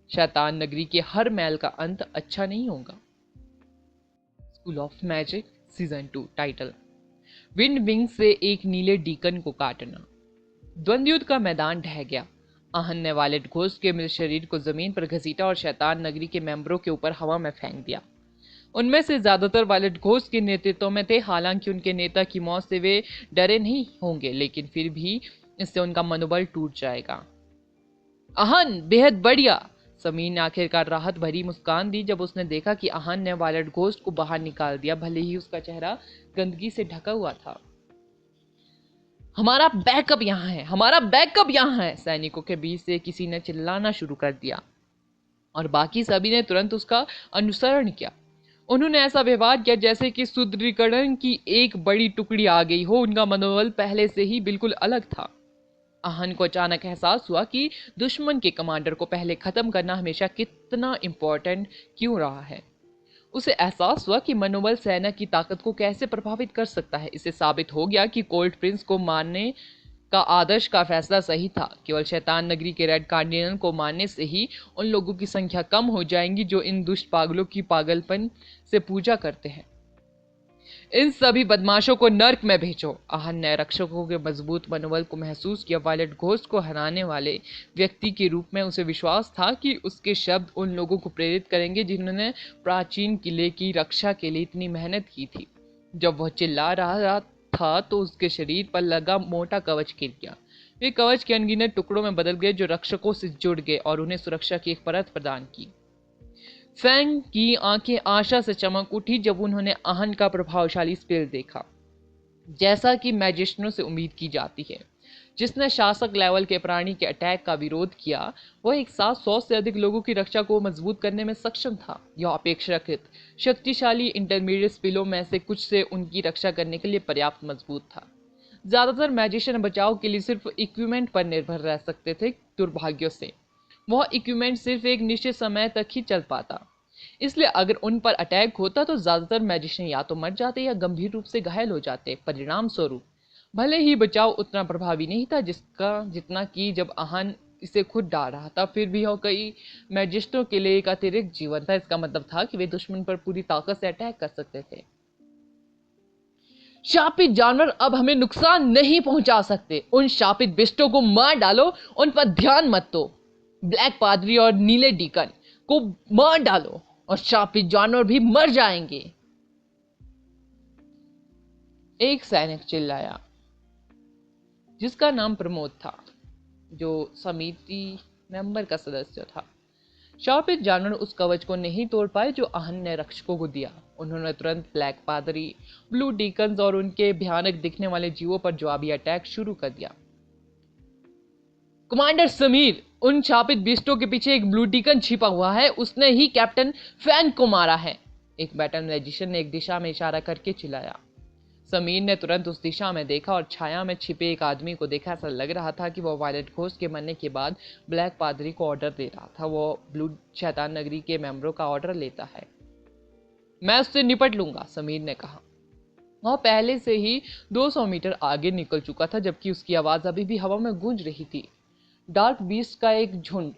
Speaker 1: शैतान नगरी के हर मैल का अंत अच्छा नहीं होगा। School of magic season 2 title. Wind wing से एक नीले डीकन को काटना। द्वंद्व युद्ध का मैदान ढह गया। आहन ने वायलेट घोस्ट के मृत शरीर को जमीन पर घसीटा और शैतान नगरी के मेंबरों के ऊपर हवा में फेंक दिया। उनमें से ज्यादातर वायलेट घोस्ट के नेतृत्व में थे, हालांकि उनके नेता की मौत से वे डरे नहीं होंगे, लेकिन फिर भी इससे उनका मनोबल टूट जाएगा। आहन, बेहद बढ़िया। समीर ने आखिरकार राहत भरी मुस्कान दी जब उसने देखा कि आहन ने वायलेट घोस्ट को बाहर निकाल दिया, भले ही उसका चेहरा गंदगी से ढका हुआ था। हमारा बैकअप यहाँ है, हमारा बैकअप यहाँ है, सैनिकों के बीच से किसी ने चिल्लाना शुरू कर दिया और बाकी सभी ने तुरंत उसका अनुसरण किया। उन्होंने ऐसा व्यवहार किया जैसे कि सुदृढ़ीकरण की एक बड़ी टुकड़ी आ गई हो। उनका मनोबल पहले से ही बिल्कुल अलग था। आहन को अचानक एहसास हुआ कि दुश्मन के कमांडर को पहले खत्म करना हमेशा कितना इम्पोर्टेंट क्यों रहा है। उसे एहसास हुआ कि मनोबल सेना की ताकत को कैसे प्रभावित कर सकता है। इससे साबित हो गया कि कोल्ड प्रिंस को मारने का आदर्श का फैसला सही था। केवल शैतान नगरी के रेड कार्डिनल को मारने से ही उन लोगों की संख्या कम हो जाएगी जो इन दुष्ट पागलों की पागलपन से पूजा करते हैं। इन सभी बदमाशों को नर्क में भेजो। आहन ने रक्षकों के मजबूत मनोबल को महसूस किया। वायलेट घोस्ट को हराने वाले व्यक्ति के रूप में उसे विश्वास था कि उसके शब्द उन लोगों को प्रेरित करेंगे जिन्होंने प्राचीन किले की रक्षा के लिए इतनी मेहनत की थी। जब वह चिल्ला रहा था तो उसके शरीर पर लगा मोटा कवच गिर गया। वे कवच के अनगिनत टुकड़ों में बदल गए जो रक्षकों से जुड़ गए और उन्हें सुरक्षा की एक परत प्रदान की। फैंग की आंखें आशा से चमक उठी जब उन्होंने आहन का प्रभावशाली स्पेल देखा, जैसा कि मैजिस्ट्रों से उम्मीद की जाती है। जिसने शासक लेवल के प्राणी के अटैक का विरोध किया, वह एक साथ 100 से अधिक लोगों की रक्षा को मजबूत करने में सक्षम था। यह अपेक्षाकृत शक्तिशाली इंटरमीडिएट स्पेलों में से कुछ से उनकी रक्षा करने के लिए पर्याप्त मजबूत था। ज्यादातर मैजिशियन बचाव के लिए सिर्फ इक्विपमेंट पर निर्भर रह सकते थे। दुर्भाग्य से वह इक्विपमेंट सिर्फ एक निश्चित समय तक ही चल पाता। इसलिए अगर उन पर अटैक होता तो ज्यादातर मैजिशियन या तो मर जाते या गंभीर रूप से घायल हो जाते। परिणाम स्वरूप भले ही बचाव उतना प्रभावी नहीं था जितना कि जब आहन इसे खुद डाल रहा था, फिर भी वह कई मैजिस्ट्रों के लिए एक अतिरिक्त जीवन था। इसका मतलब था कि वे दुश्मन पर पूरी ताकत से अटैक कर सकते थे। शापित जानवर अब हमें नुकसान नहीं पहुंचा सकते। उन शापित बिस्टों को मार डालो, उन पर ध्यान मत दो। ब्लैक पादरी और नीले डीकन को मार डालो और शापित जानवर भी मर जाएंगे, एक सैनिक चिल्लाया जिसका नाम प्रमोद था, जो समिति मेंबर का सदस्य था। शापित जानवर उस कवच को नहीं तोड़ पाए जो आहन ने रक्षकों को दिया। उन्होंने तुरंत ब्लैक पादरी, ब्लू डीकन्स और उनके भयानक दिखने वाले जीवों पर जवाबी अटैक शुरू कर दिया। कमांडर समीर, उन शापित बिस्टों के पीछे एक ब्लू डीकन छिपा हुआ है, उसने ही कैप्टन फैंग को मारा है, एक बैटल मैजिशियन ने एक दिशा में इशारा करके चिल्लाया। समीर ने तुरंत उस दिशा में देखा और छाया में छिपे एक आदमी को देखा। ऐसा लग रहा था कि वह वायलेट घोस्ट के मरने के बाद ब्लैक पादरी को ऑर्डर दे रहा था। वो ब्लू शैतान नगरी के मेंबरों का ऑर्डर लेता है। मैं उससे निपट लूंगा, समीर ने कहा। वह पहले से ही 200 मीटर आगे निकल चुका था, जबकि उसकी आवाज अभी भी हवा में गूंज रही थी। डार्क बीस्ट का एक झुंड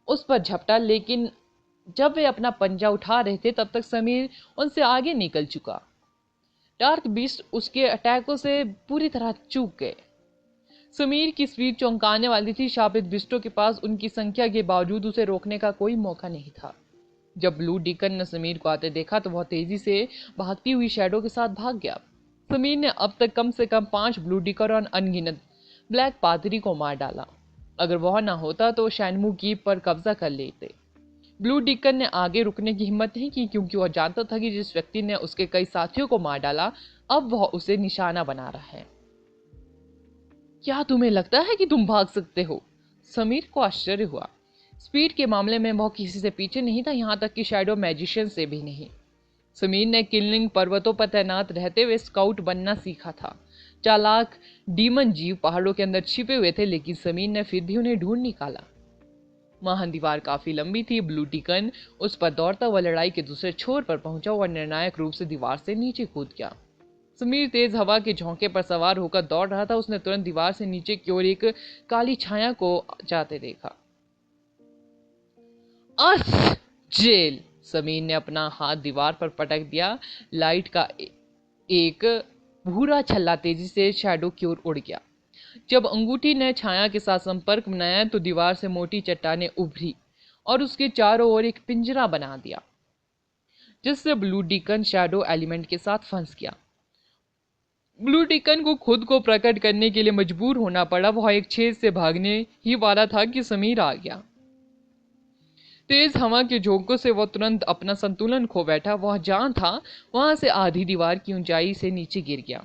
Speaker 1: उस पर झपटा, लेकिन जब वे अपना पंजा उठा रहे थे तब तक समीर उनसे आगे निकल चुका। डार्क बीस्ट उसके अटैकों से पूरी तरह चूक गए। समीर की स्पीड चौंकाने वाली थी। शापित बिस्टों के पास उनकी संख्या के बावजूद उसे रोकने का कोई मौका नहीं था। जब ब्लू डीकन ने समीर को आते देखा तो वह तेजी से भागती हुई शैडो के साथ भाग गया। समीर ने अब तक कम से कम 5 ब्लू डीकर और अनगिनत ब्लैक पादरी को मार डाला। अगर वह ना होता तो शैनमू कीप पर कब्जा कर लेते। ब्लू डीकन ने आगे रुकने की हिम्मत नहीं की, क्योंकि वह जानता था कि जिस व्यक्ति ने उसके कई साथियों को मार डाला, अब वह उसे निशाना बना रहा है। क्या तुम्हें लगता है कि तुम भाग सकते हो? समीर को आश्चर्य हुआ। स्पीड के मामले में वह किसी से पीछे नहीं था, यहां तक कि शैडो मैजिशियन से भी नहीं। समीर ने किलिंग पर्वतों पर तैनात रहते हुए स्काउट बनना सीखा था। चालाक डीमन जीव पहाड़ों के अंदर छिपे हुए थे, लेकिन समीर ने फिर भी उन्हें ढूंढ निकाला। महान दीवार काफी लंबी थी। ब्लू डीकन उस पर दौड़ता हुआ लड़ाई के दूसरे छोर पर पहुंचा और निर्णायक रूप से दीवार से नीचे कूद गया। समीर तेज हवा के झोंके पर सवार होकर दौड़ रहा था। उसने तुरंत दीवार से नीचे की ओर एक काली छाया को जाते देखा। अर्थ जेल! समीर ने अपना हाथ दीवार पर पटक दिया। लाइट का एक भूरा छल्ला तेजी से शैडो की ओर उड़ गया। जब अंगूठी ने छाया के साथ संपर्क बनाया तो दीवार से मोटी चट्टानें उभरी और उसके चारों ओर एक पिंजरा बना दिया, जिससे ब्लू डिकन शैडो एलिमेंट के साथ फंस गया। ब्लू डिकन को खुद को प्रकट करने के लिए मजबूर होना पड़ा। वह एक छेद से भागने ही वाला था कि समीर आ गया। तेज हवा के झोंकों से वह तुरंत अपना संतुलन खो बैठा। वह जहां था वहां से आधी दीवार की ऊंचाई से नीचे गिर गया।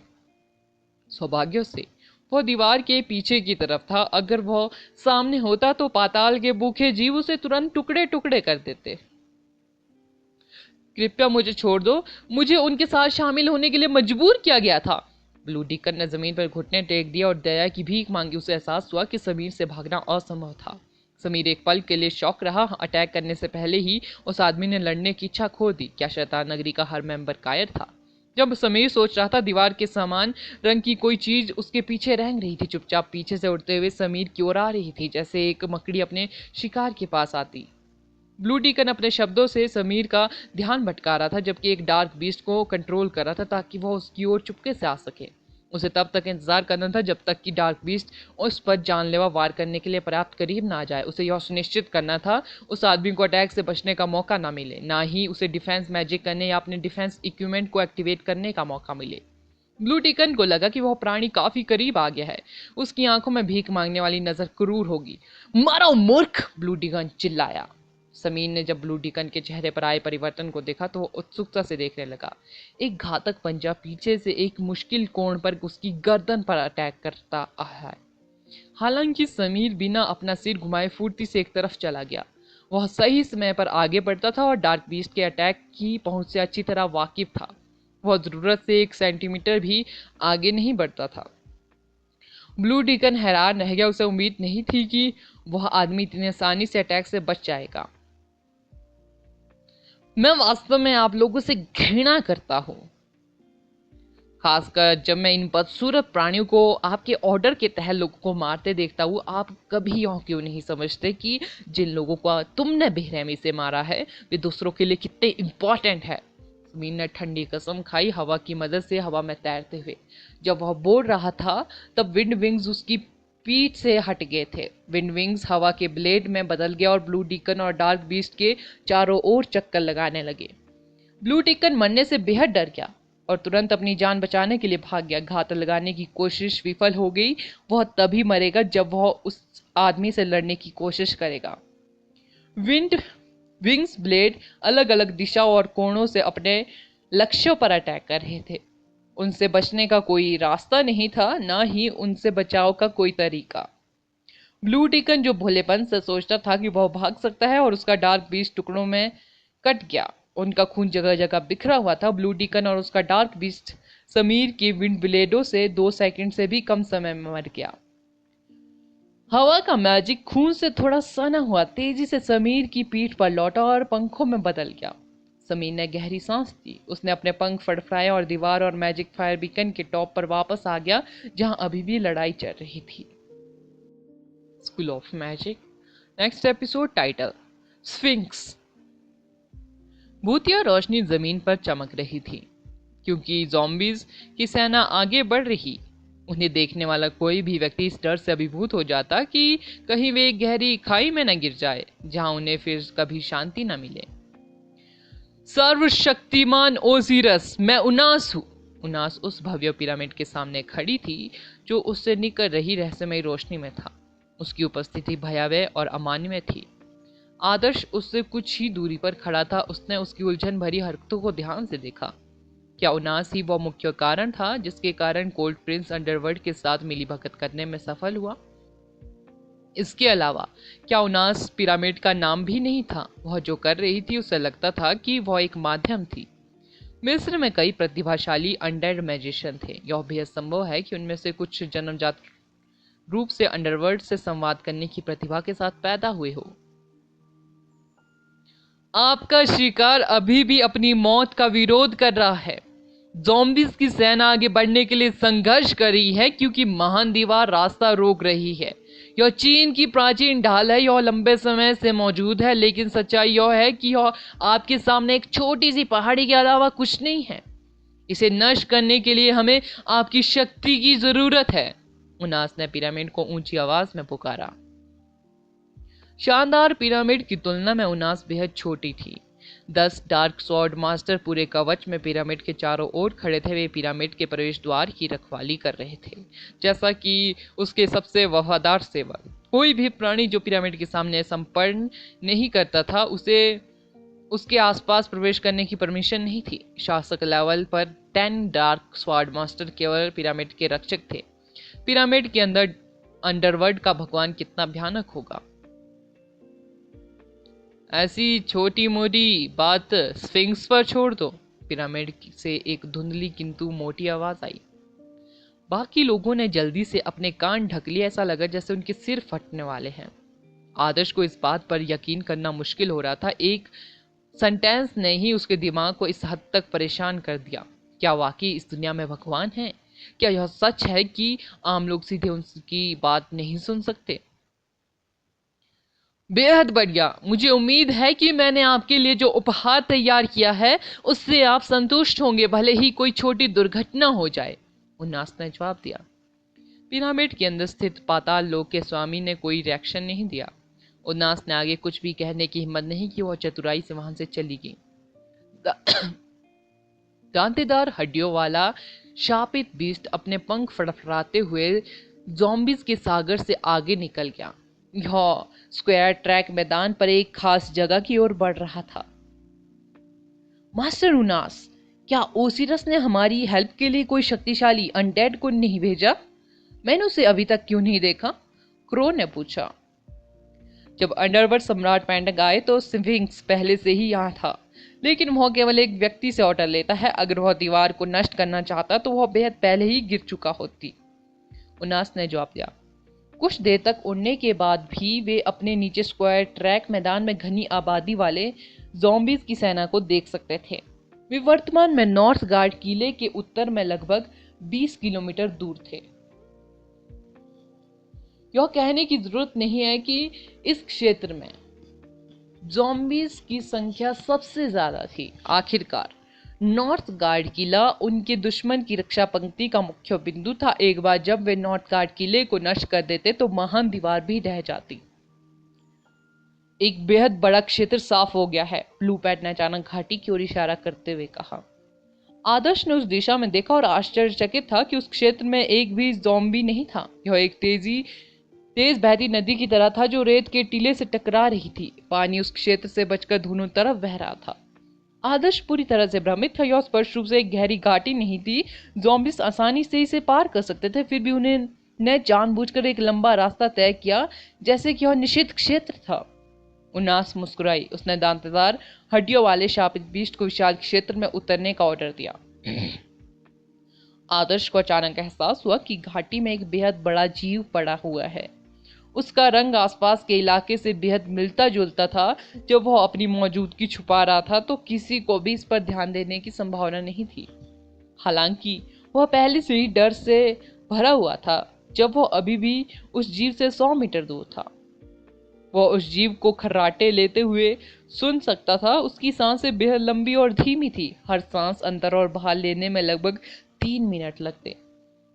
Speaker 1: सौभाग्य से वह दीवार के पीछे की तरफ था। अगर वह सामने होता तो पाताल के भूखे जीव उसे तुरंत टुकड़े टुकड़े कर देते। कृपया मुझे छोड़ दो, मुझे उनके साथ शामिल होने के लिए मजबूर किया गया था। ब्लू डिकन ने जमीन पर घुटने टेक दिया और दया की भीख मांगी। उसे एहसास हुआ कि समीर से भागना असंभव था। समीर एक पल के लिए शौक रहा। अटैक करने से पहले ही उस आदमी ने लड़ने की इच्छा खो दी। क्या शैतान नगरी का हर मेंबर कायर था? जब समीर सोच रहा था, दीवार के समान रंग की कोई चीज उसके पीछे रेंग रही थी। चुपचाप पीछे से उड़ते हुए समीर की ओर आ रही थी, जैसे एक मकड़ी अपने शिकार के पास आती। ब्लू डिकन अपने शब्दों से समीर का ध्यान भटका रहा था, जबकि एक डार्क बीस्ट को कंट्रोल कर रहा था ताकि वह उसकी ओर चुपके से आ सके। उसे तब तक इंतजार करना था जब तक कि डार्क बीस्ट उस पर जानलेवा वार करने के लिए पर्याप्त करीब ना आ जाए। उसे यह सुनिश्चित करना था उस आदमी को अटैक से बचने का मौका ना मिले, ना ही उसे डिफेंस मैजिक करने या अपने डिफेंस इक्विपमेंट को एक्टिवेट करने का मौका मिले। ब्लू डिकन को लगा कि वह प्राणी काफी करीब आ गया है। उसकी आंखों में भीख मांगने वाली नजर क्रूर होगी। मारो मूर्ख! ब्लू डिकन चिल्लाया। समीर ने जब ब्लू डिकन के चेहरे पर आए परिवर्तन को देखा तो वो उत्सुकता से देखने लगा। एक घातक पंजा पीछे से एक मुश्किल कोण पर उसकी गर्दन पर अटैक करता है। हालांकि समीर बिना अपना सिर घुमाए फुर्ती से एक तरफ चला गया। वह सही समय पर आगे बढ़ता था और डार्क बीस्ट के अटैक की पहुंच से अच्छी तरह वाकिफ था। वह जरूरत से 1 सेंटीमीटर भी आगे नहीं बढ़ता था। ब्लू डिकन हैरान रह गया। उसे उम्मीद नहीं थी कि वह आदमी इतनी आसानी से अटैक से बच जाएगा। मैं वास्तव में आप लोगों से घृणा करता हूं, खासकर जब मैं इन बदसूरत प्राणियों को आपके ऑर्डर के तहत लोगों को मारते देखता हूँ। आप कभी यूं क्यों नहीं समझते कि जिन लोगों को तुमने बेरहमी से मारा है वे दूसरों के लिए कितने इंपॉर्टेंट है। समीर ने ठंडी कसम खाई, हवा की मदद से हवा में तैरते हुए। जब वह बोल रहा था तब विंड विंग्स उसकी पीठ से हट गए थे। विंड विंग्स हवा के ब्लेड में बदल गया और ब्लू डिकन और डार्क बीस्ट के चारों ओर चक्कर लगाने लगे। ब्लू डिकन मरने से बेहद डर गया और तुरंत अपनी जान बचाने के लिए भाग गया। घात लगाने की कोशिश विफल हो गई। वह तभी मरेगा जब वह उस आदमी से लड़ने की कोशिश करेगा। विंड विंग्स ब्लेड अलग अलग दिशा और कोणों से अपने लक्ष्यों पर अटैक कर रहे थे। उनसे बचने का कोई रास्ता नहीं था, ना ही उनसे बचाव का कोई तरीका। ब्लू डिकन जो भोलेपन से सोचता था कि वह भाग सकता है और उसका डार्क बीस्ट टुकड़ों में कट गया। उनका खून जगह जगह बिखरा हुआ था। ब्लू डिकन और उसका डार्क बीस्ट समीर के विंड ब्लेडों से 2 सेकंड से भी कम समय में मर गया। हवा का मैजिक खून से थोड़ा सना हुआ तेजी से समीर की पीठ पर लौटा और पंखों में बदल गया। समीर ने गहरी सांस ली। उसने अपने पंख फड़फड़ाए और दीवार और मैजिक फायर बीकन के टॉप पर वापस आ गया, जहां अभी भी लड़ाई चल रही थी। School of magic. Next episode title sphinx. भूतिया रोशनी जमीन पर चमक रही थी क्योंकि ज़ॉम्बीज की सेना आगे बढ़ रही। उन्हें देखने वाला कोई भी व्यक्ति इस डर से अभिभूत हो जाता कि कहीं वे गहरी खाई में न गिर जाए, जहां उन्हें फिर कभी शांति न मिले। सर्वशक्तिमान ओसिरस, मैं उनास हूँ। उनास उस भव्य पिरामिड के सामने खड़ी थी जो उससे निकल रही रहस्यमयी रोशनी में था। उसकी उपस्थिति भयावह और अमानवीय थी। आदर्श उससे कुछ ही दूरी पर खड़ा था। उसने उसकी उलझन भरी हरकतों को ध्यान से देखा। क्या उनास ही वह मुख्य कारण था जिसके कारण कोल्ड प्रिंस अंडरवर्ल्ड के साथ मिलीभगत करने में सफल हुआ? इसके अलावा क्या उनास पिरामिड का नाम भी नहीं था? वह जो कर रही थी उसे लगता था कि वह एक माध्यम थी। मिस्र में कई प्रतिभाशाली अनडेड मैजिशियन थे। यह भी संभव है कि उनमें से कुछ जन्मजात रूप से अंडरवर्ल्ड से संवाद करने की प्रतिभा के साथ पैदा हुए हो। आपका शिकार अभी भी अपनी मौत का विरोध कर रहा है। ज़ॉम्बीज की सेना आगे बढ़ने के लिए संघर्ष कर रही है क्योंकि महान दीवार रास्ता रोक रही है। यह चीन की प्राचीन ढाल है। यह लंबे समय से मौजूद है, लेकिन सच्चाई यह है कि यह आपके सामने एक छोटी सी पहाड़ी के अलावा कुछ नहीं है। इसे नष्ट करने के लिए हमें आपकी शक्ति की जरूरत है। उनास ने पिरामिड को ऊंची आवाज में पुकारा। शानदार पिरामिड की तुलना में उनास बेहद छोटी थी। 10 डार्क स्वॉर्ड मास्टर पूरे कवच में पिरामिड के चारों ओर खड़े थे। वे पिरामिड के प्रवेश द्वार की रखवाली कर रहे थे, जैसा कि उसके सबसे वफादार सेवक। कोई भी प्राणी जो पिरामिड के सामने समर्पण नहीं करता था, उसे उसके आसपास प्रवेश करने की परमिशन नहीं थी। शासक लेवल पर 10 डार्क स्वॉर्ड मास्टर केवल पिरामिड के रक्षक थे। पिरामिड के अंदर अंडरवर्ल्ड का भगवान कितना भयानक होगा। ऐसी छोटी मोटी बात स्फिंक्स पर छोड़ दो, पिरामिड से एक धुंधली किंतु मोटी आवाज आई। बाकी लोगों ने जल्दी से अपने कान ढक लिए। ऐसा लगा जैसे उनके सिर फटने वाले हैं। आदर्श को इस बात पर यकीन करना मुश्किल हो रहा था। एक सेंटेंस ने ही उसके दिमाग को इस हद तक परेशान कर दिया। क्या वाकई इस दुनिया में भगवान है? क्या यह सच है कि आम लोग सीधे उनकी बात नहीं सुन सकते? बेहद बढ़िया। मुझे उम्मीद है कि मैंने आपके लिए जो उपहार तैयार किया है उससे आप संतुष्ट होंगे, भले ही कोई छोटी दुर्घटना हो जाए, उन्नास ने जवाब दिया। पिरामिड के अंदर स्थित पाताल लोक के स्वामी ने कोई रिएक्शन नहीं दिया। उन्नास ने आगे कुछ भी कहने की हिम्मत नहीं की। वह चतुराई से वहां से चली गई। दांतेदार हड्डियों वाला शापित बीस्ट अपने पंख फड़फड़ाते हुए ज़ॉम्बीज के सागर से आगे निकल गया। यह स्क्वायर ट्रैक मैदान पर एक खास जगह की ओर बढ़ रहा था। मास्टर उनास, क्या ओसिरस ने हमारी हेल्प के लिए कोई शक्तिशाली अनडेड को नहीं भेजा? मैंने उसे अभी तक क्यों नहीं देखा? क्रो ने पूछा। जब अंडरवर्ल्ड सम्राट पेंडक आए तो स्फिंक्स पहले से ही यहाँ था, लेकिन वह केवल एक व्यक्ति से ऑर्डर लेता है। अगर वह दीवार को नष्ट करना चाहता तो वह बेहद पहले ही गिर चुका होती, उनास ने जवाब दिया। कुछ देर तक उड़ने के बाद भी वे अपने नीचे स्क्वायर ट्रैक मैदान में घनी आबादी वाले ज़ॉम्बीज की सेना को देख सकते थे। वे वर्तमान में नॉर्थ गार्ड किले के उत्तर में लगभग 20 किलोमीटर दूर थे। यह कहने की जरूरत नहीं है कि इस क्षेत्र में ज़ॉम्बीज की संख्या सबसे ज्यादा थी। आखिरकार नॉर्थ गार्ड किला उनके दुश्मन की रक्षा पंक्ति का मुख्य बिंदु था। एक बार जब वे नॉर्थ गार्ड किले को नष्ट कर देते तो महान दीवार भी ढह जाती। एक बेहद बड़ा क्षेत्र साफ हो गया है, ब्लू पैट ने अचानक घाटी की ओर इशारा करते हुए कहा। आदर्श ने उस दिशा में देखा और आश्चर्यचकित था कि उस क्षेत्र में एक भी ज़ॉम्बी नहीं था। यह एक तेज बहती नदी की तरह था जो रेत के टीले से टकरा रही थी। पानी उस क्षेत्र से बचकर दोनों तरफ बह रहा था। आदर्श पूरी तरह से भ्रमित था। यह स्पष्ट रूप से एक गहरी घाटी नहीं थी। ज़ॉम्बीज आसानी से इसे पार कर सकते थे, फिर भी उन्हें जानबूझकर एक लंबा रास्ता तय किया, जैसे कि यह निषिद्ध क्षेत्र था। उनास मुस्कुराई। उसने दांतेदार हड्डियों वाले शापित बीस्ट को विशाल क्षेत्र में उतरने का ऑर्डर दिया। आदर्श को अचानक एहसास हुआ कि घाटी में एक बेहद बड़ा जीव पड़ा हुआ है। उसका रंग आसपास के इलाके से बेहद मिलता जुलता था। जब वह अपनी मौजूदगी छुपा रहा था तो किसी को भी इस पर ध्यान देने की संभावना नहीं थी। हालांकि वह पहले से ही डर से भरा हुआ था। जब वह अभी भी उस जीव से 100 मीटर दूर था, वह उस जीव को खर्राटे लेते हुए सुन सकता था। उसकी सांसें बेहद लंबी और धीमी थी। हर सांस अंदर और बाहर लेने में लगभग 3 मिनट लगते।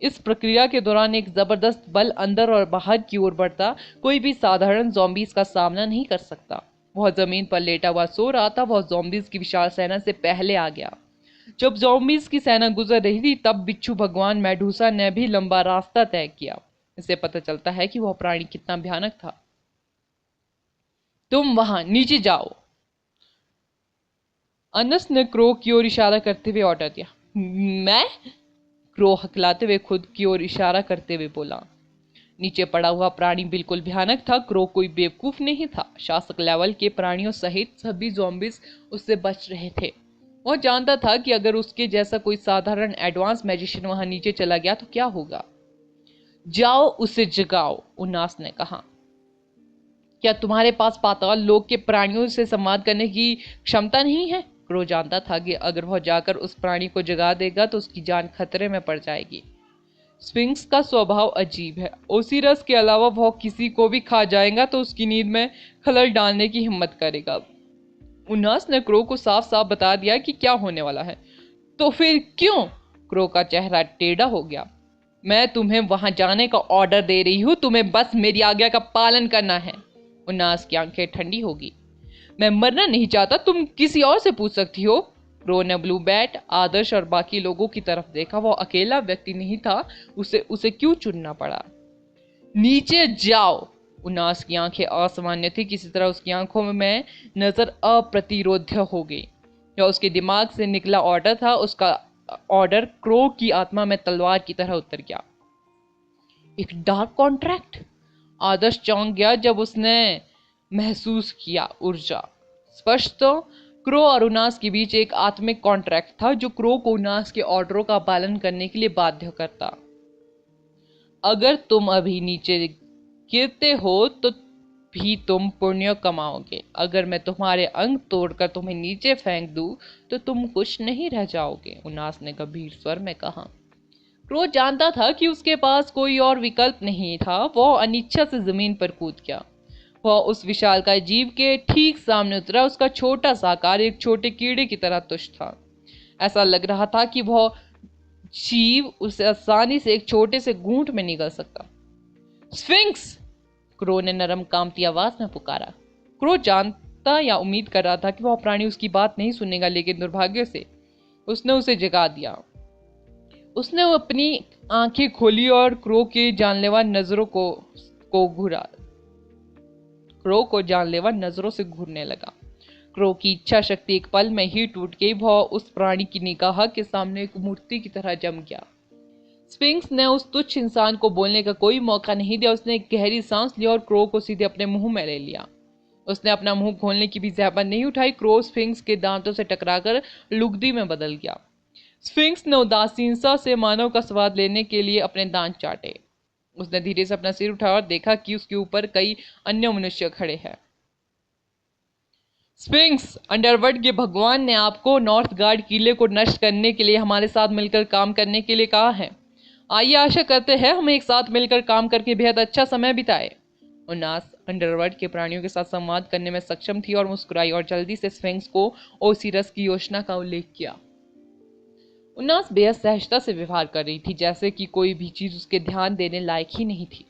Speaker 1: इस प्रक्रिया के दौरान एक जबरदस्त बल अंदर और बाहर की ओर बढ़ता। कोई भी साधारण ज़ॉम्बीज का सामना नहीं कर सकता। वह जमीन पर लेटा हुआ सो रहा था। वह ज़ॉम्बीज की विशाल सेना से पहले आ गया। जब ज़ॉम्बीज की सेना गुजर रही थी तब बिच्छू भगवान मेडुसा ने भी लंबा रास्ता तय किया। इससे पता चलता है कि वह प्राणी कितना भयानक था। तुम वहां नीचे जाओ, अनस ने क्रो की ओर इशारा करते हुए ऑर्डर दिया। मैं? क्रो हकलाते हुए खुद की ओर इशारा करते हुए बोला। नीचे पड़ा हुआ प्राणी बिल्कुल भयानक था। क्रो कोई बेवकूफ नहीं था। शासक लेवल के प्राणियों सहित सभी ज़ॉम्बीज उससे बच रहे थे। वह जानता था कि अगर उसके जैसा कोई साधारण एडवांस मैजिशियन वहां नीचे चला गया तो क्या होगा। जाओ उसे जगाओ, उनास ने कहा। क्या तुम्हारे पास पाताल लोक के प्राणियों से संवाद करने की क्षमता नहीं है? क्रो जानता था कि अगर वह जाकर उस प्राणी को जगा देगा तो उसकी जान खतरे में पड़ जाएगी। स्फिंक्स का स्वभाव अजीब है। ओसिरस के अलावा वह किसी को भी खा जाएगा तो उसकी नींद में खलल डालने की हिम्मत करेगा। उनास ने क्रो को साफ साफ बता दिया कि क्या होने वाला है। तो फिर क्यों? क्रो का चेहरा टेढ़ा हो गया। मैं तुम्हें वहां जाने का ऑर्डर दे रही हूँ, तुम्हें बस मेरी आज्ञा का पालन करना है। उन्नास की आंखें ठंडी होगी। मैं मरना नहीं चाहता, तुम किसी और से पूछ सकती हो। क्रो ने ब्लू बैट, आदर्श और बाकी लोगों की तरफ देखा। वो अकेला व्यक्ति नहीं था, उसे उसे क्यों चुनना पड़ा। नीचे जाओ। उन्नास की आंखें असामान्य थी, किसी तरह उसकी आंखों में नजर अप्रतिरोध्य हो गई। या उसके दिमाग से निकला ऑर्डर था, उसका ऑर्डर क्रो की आत्मा में तलवार की तरह उतर गया। एक डार्क कॉन्ट्रैक्ट। आदर्श चौंक गया जब उसने महसूस किया ऊर्जा। स्पष्ट तो क्रो और उनास के बीच एक आत्मिक कॉन्ट्रैक्ट था जो क्रो को उनास के ऑर्डरों का पालन करने के लिए बाध्य करता। अगर तुम अभी नीचे गिरते हो तो भी तुम पुण्य कमाओगे। अगर मैं तुम्हारे अंग तोड़कर तुम्हें नीचे फेंक दूं तो तुम कुछ नहीं रह जाओगे, उनास ने गंभीर स्वर में कहा। क्रो जानता था कि उसके पास कोई और विकल्प नहीं था। वह अनिच्छा से जमीन पर कूद गया। वह उस विशालकाय जीव के ठीक सामने उतरा। उसका छोटा सा आकार एक छोटे कीड़े की तरह तुच्छ था। ऐसा लग रहा था कि वह जीव उसे आसानी से एक छोटे से घूंट में निगल सकता। स्फिंक्स! क्रो ने नरम कामती आवाज में पुकारा। क्रो जानता या उम्मीद कर रहा था कि वह प्राणी उसकी बात नहीं सुनेगा, लेकिन दुर्भाग्य से उसने उसे जगा दिया। उसने अपनी आंखें खोली और क्रो की जानलेवा नजरों को घूरा। क्रो को जानलेवा नजरों से घूरने लगा। क्रो की इच्छा शक्ति एक पल में ही टूट गई। वह उस प्राणी की निगाह के सामने एक मूर्ति की तरह जम गया। स्फिंक्स ने उस तुच्छ इंसान को बोलने का कोई मौका नहीं दिया। उसने एक गहरी सांस ली और क्रो को सीधे अपने मुंह में ले लिया। उसने अपना मुंह खोलने की भी जहमत नहीं उठाई। क्रो स्फिंक्स के दांतों से टकराकर लुगदी में बदल गया। स्फिंक्स ने उदासीनता से मानव का स्वाद लेने के लिए अपने दांत चाटे। उसने धीरे से अपना सिर उठाया और देखा कि उसके ऊपर कई अन्य मनुष्य खड़े हैं। स्फिंक्स, अंडरवर्ल्ड के भगवान ने आपको नॉर्थ गार्ड किले को नष्ट करने के लिए हमारे साथ मिलकर काम करने के लिए कहा है। आइए आशा करते हैं हम एक साथ मिलकर काम करके बेहद अच्छा समय बिताए। उनास अंडरवर्ल्ड के प्राणियों के साथ संवाद करने में सक्षम थी और मुस्कुराई और जल्दी से स्फिंक्स को ओसिरस की योजना का उल्लेख किया। उनास बेहद सहजता से व्यवहार कर रही थी, जैसे कि कोई भी चीज उसके ध्यान देने लायक ही नहीं थी।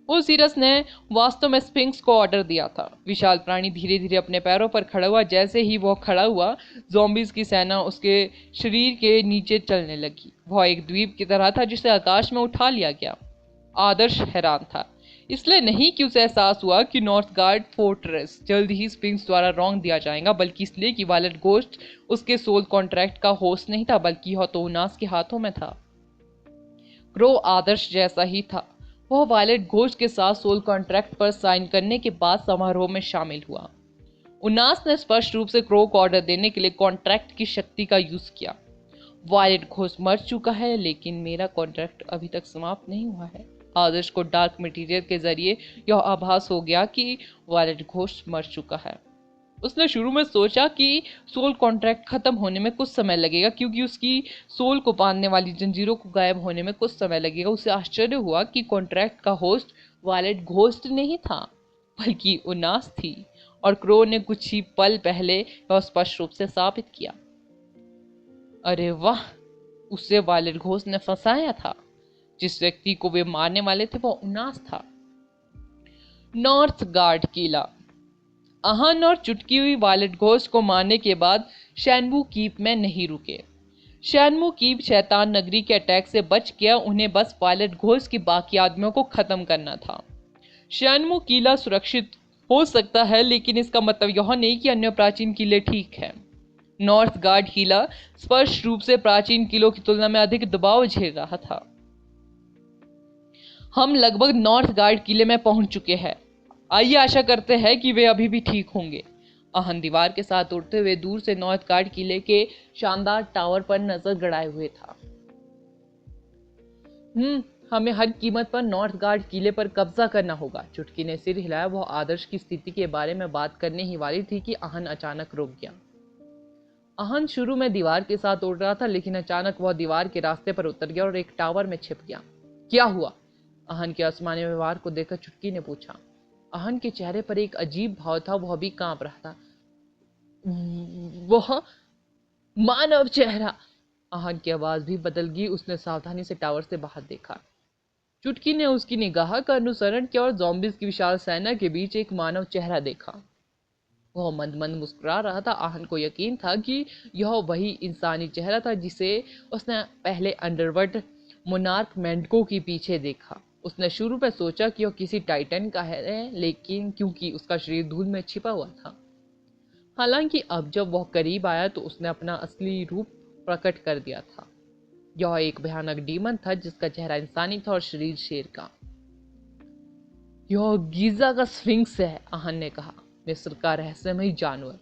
Speaker 1: ओसिरस ने वास्तव में स्फिंक्स को ऑर्डर दिया था। विशाल प्राणी धीरे धीरे अपने पैरों पर खड़ा हुआ। जैसे ही वह खड़ा हुआ, ज़ॉम्बीज की सेना उसके शरीर के नीचे चलने लगी। वह एक द्वीप की तरह था जिसे आकाश में उठा लिया गया। आदर्श हैरान था, इसलिए नहीं कि उसे एहसास हुआ कि नॉर्थ गार्ड फोर्ट्रेस जल्द ही स्फिंक्स द्वारा रौंद दिया जाएगा, बल्कि इसलिए कि वायलेट घोस्ट उसके सोल कॉन्ट्रैक्ट का होस्ट नहीं था, बल्कि यह तो उनास के हाथों में था। क्रो आदर्श जैसा ही था। वह वायलेट घोस्ट के साथ सोल कॉन्ट्रैक्ट पर साइन करने के बाद समारोह में शामिल हुआ। उनास ने स्पष्ट रूप से क्रो को ऑर्डर देने के लिए कॉन्ट्रैक्ट की शक्ति का यूज किया। वायलेट घोस्ट मर चुका है, लेकिन मेरा कॉन्ट्रैक्ट अभी तक समाप्त नहीं हुआ है। आदर्श को डार्क मटेरियल के जरिए यह आभास हो गया कि वायलेट घोस्ट मर चुका है। उसने शुरू में सोचा कि सोल कॉन्ट्रैक्ट खत्म होने में कुछ समय लगेगा, क्योंकि उसकी सोल को बांधने वाली जंजीरों को गायब होने में कुछ समय लगेगा। उसे आश्चर्य हुआ कि कॉन्ट्रैक्ट का होस्ट वायलेट घोस्ट नहीं था, बल्कि उनास थी, और क्रो ने कुछ ही पल पहले वह स्पष्ट रूप से साबित किया। अरे वाह, उसे वायलेट घोस्ट ने फंसाया था। जिस व्यक्ति को वे मारने वाले थे वह उनास था। नॉर्थ गार्ड किला। अहन और चुटकी हुई वायलेट घोस्ट को मारने के बाद शैनवू कीप में नहीं रुके। शैनवू कीप शैतान नगरी के अटैक से बच गया। उन्हें बस वायलेट घोस्ट की बाकी आदमियों को खत्म करना था। शैनवू किला सुरक्षित हो सकता है, लेकिन इसका मतलब यह नहीं कि अन्य प्राचीन किले ठीक हैं। नॉर्थ गार्ड किला स्पष्ट रूप से प्राचीन किलों की तुलना में अधिक दबाव झेल रहा था। हम लगभग नॉर्थ गार्ड किले में पहुंच चुके हैं। आइए आशा करते हैं कि वे अभी भी ठीक होंगे। अहन दीवार के साथ उड़ते हुए दूर से नॉर्थ गार्ड किले के शानदार टावर पर नजर गड़ाए हुए था। हमें हर कीमत पर नॉर्थ गार्ड किले पर कब्जा करना होगा। चुटकी ने सिर हिलाया। वह आदर्श की स्थिति के बारे में बात करने ही वाली थी कि अहन अचानक रुक गया। अहन शुरू में दीवार के साथ उड़ रहा था, लेकिन अचानक वह दीवार के रास्ते पर उतर गया और एक टावर में छिप गया। क्या हुआ? अहन के आसमानी व्यवहार को देखकर चुटकी ने पूछा। अहन के चेहरे पर एक अजीब भाव था। वह भी कांप रहा था। वह मानव चेहरा। आहन की आवाज भी बदल गई। उसने सावधानी से टावर से बाहर देखा। चुटकी ने उसकी निगाह का अनुसरण किया और ज़ॉम्बीज़ की विशाल सेना के बीच एक मानव चेहरा देखा। वह मंद मंद मुस्कुरा रहा था। आहन को यकीन था कि यह वही इंसानी चेहरा था जिसे उसने पहले अंडरवर्ल्ड मोनार्क मेंढकों के पीछे देखा। उसने शुरू में सोचा कि वह किसी टाइटन का है, लेकिन क्योंकि उसका शरीर धूल में छिपा हुआ था। हालांकि अब जब वह करीब आया तो उसने अपना असली रूप प्रकट कर दिया था। यह एक भयानक डीमन था जिसका चेहरा इंसानी था और शरीर शेर का। यह गीजा का स्फिंक्स है, आहन ने कहा, मिस्र का रहस्यमयी जानवर।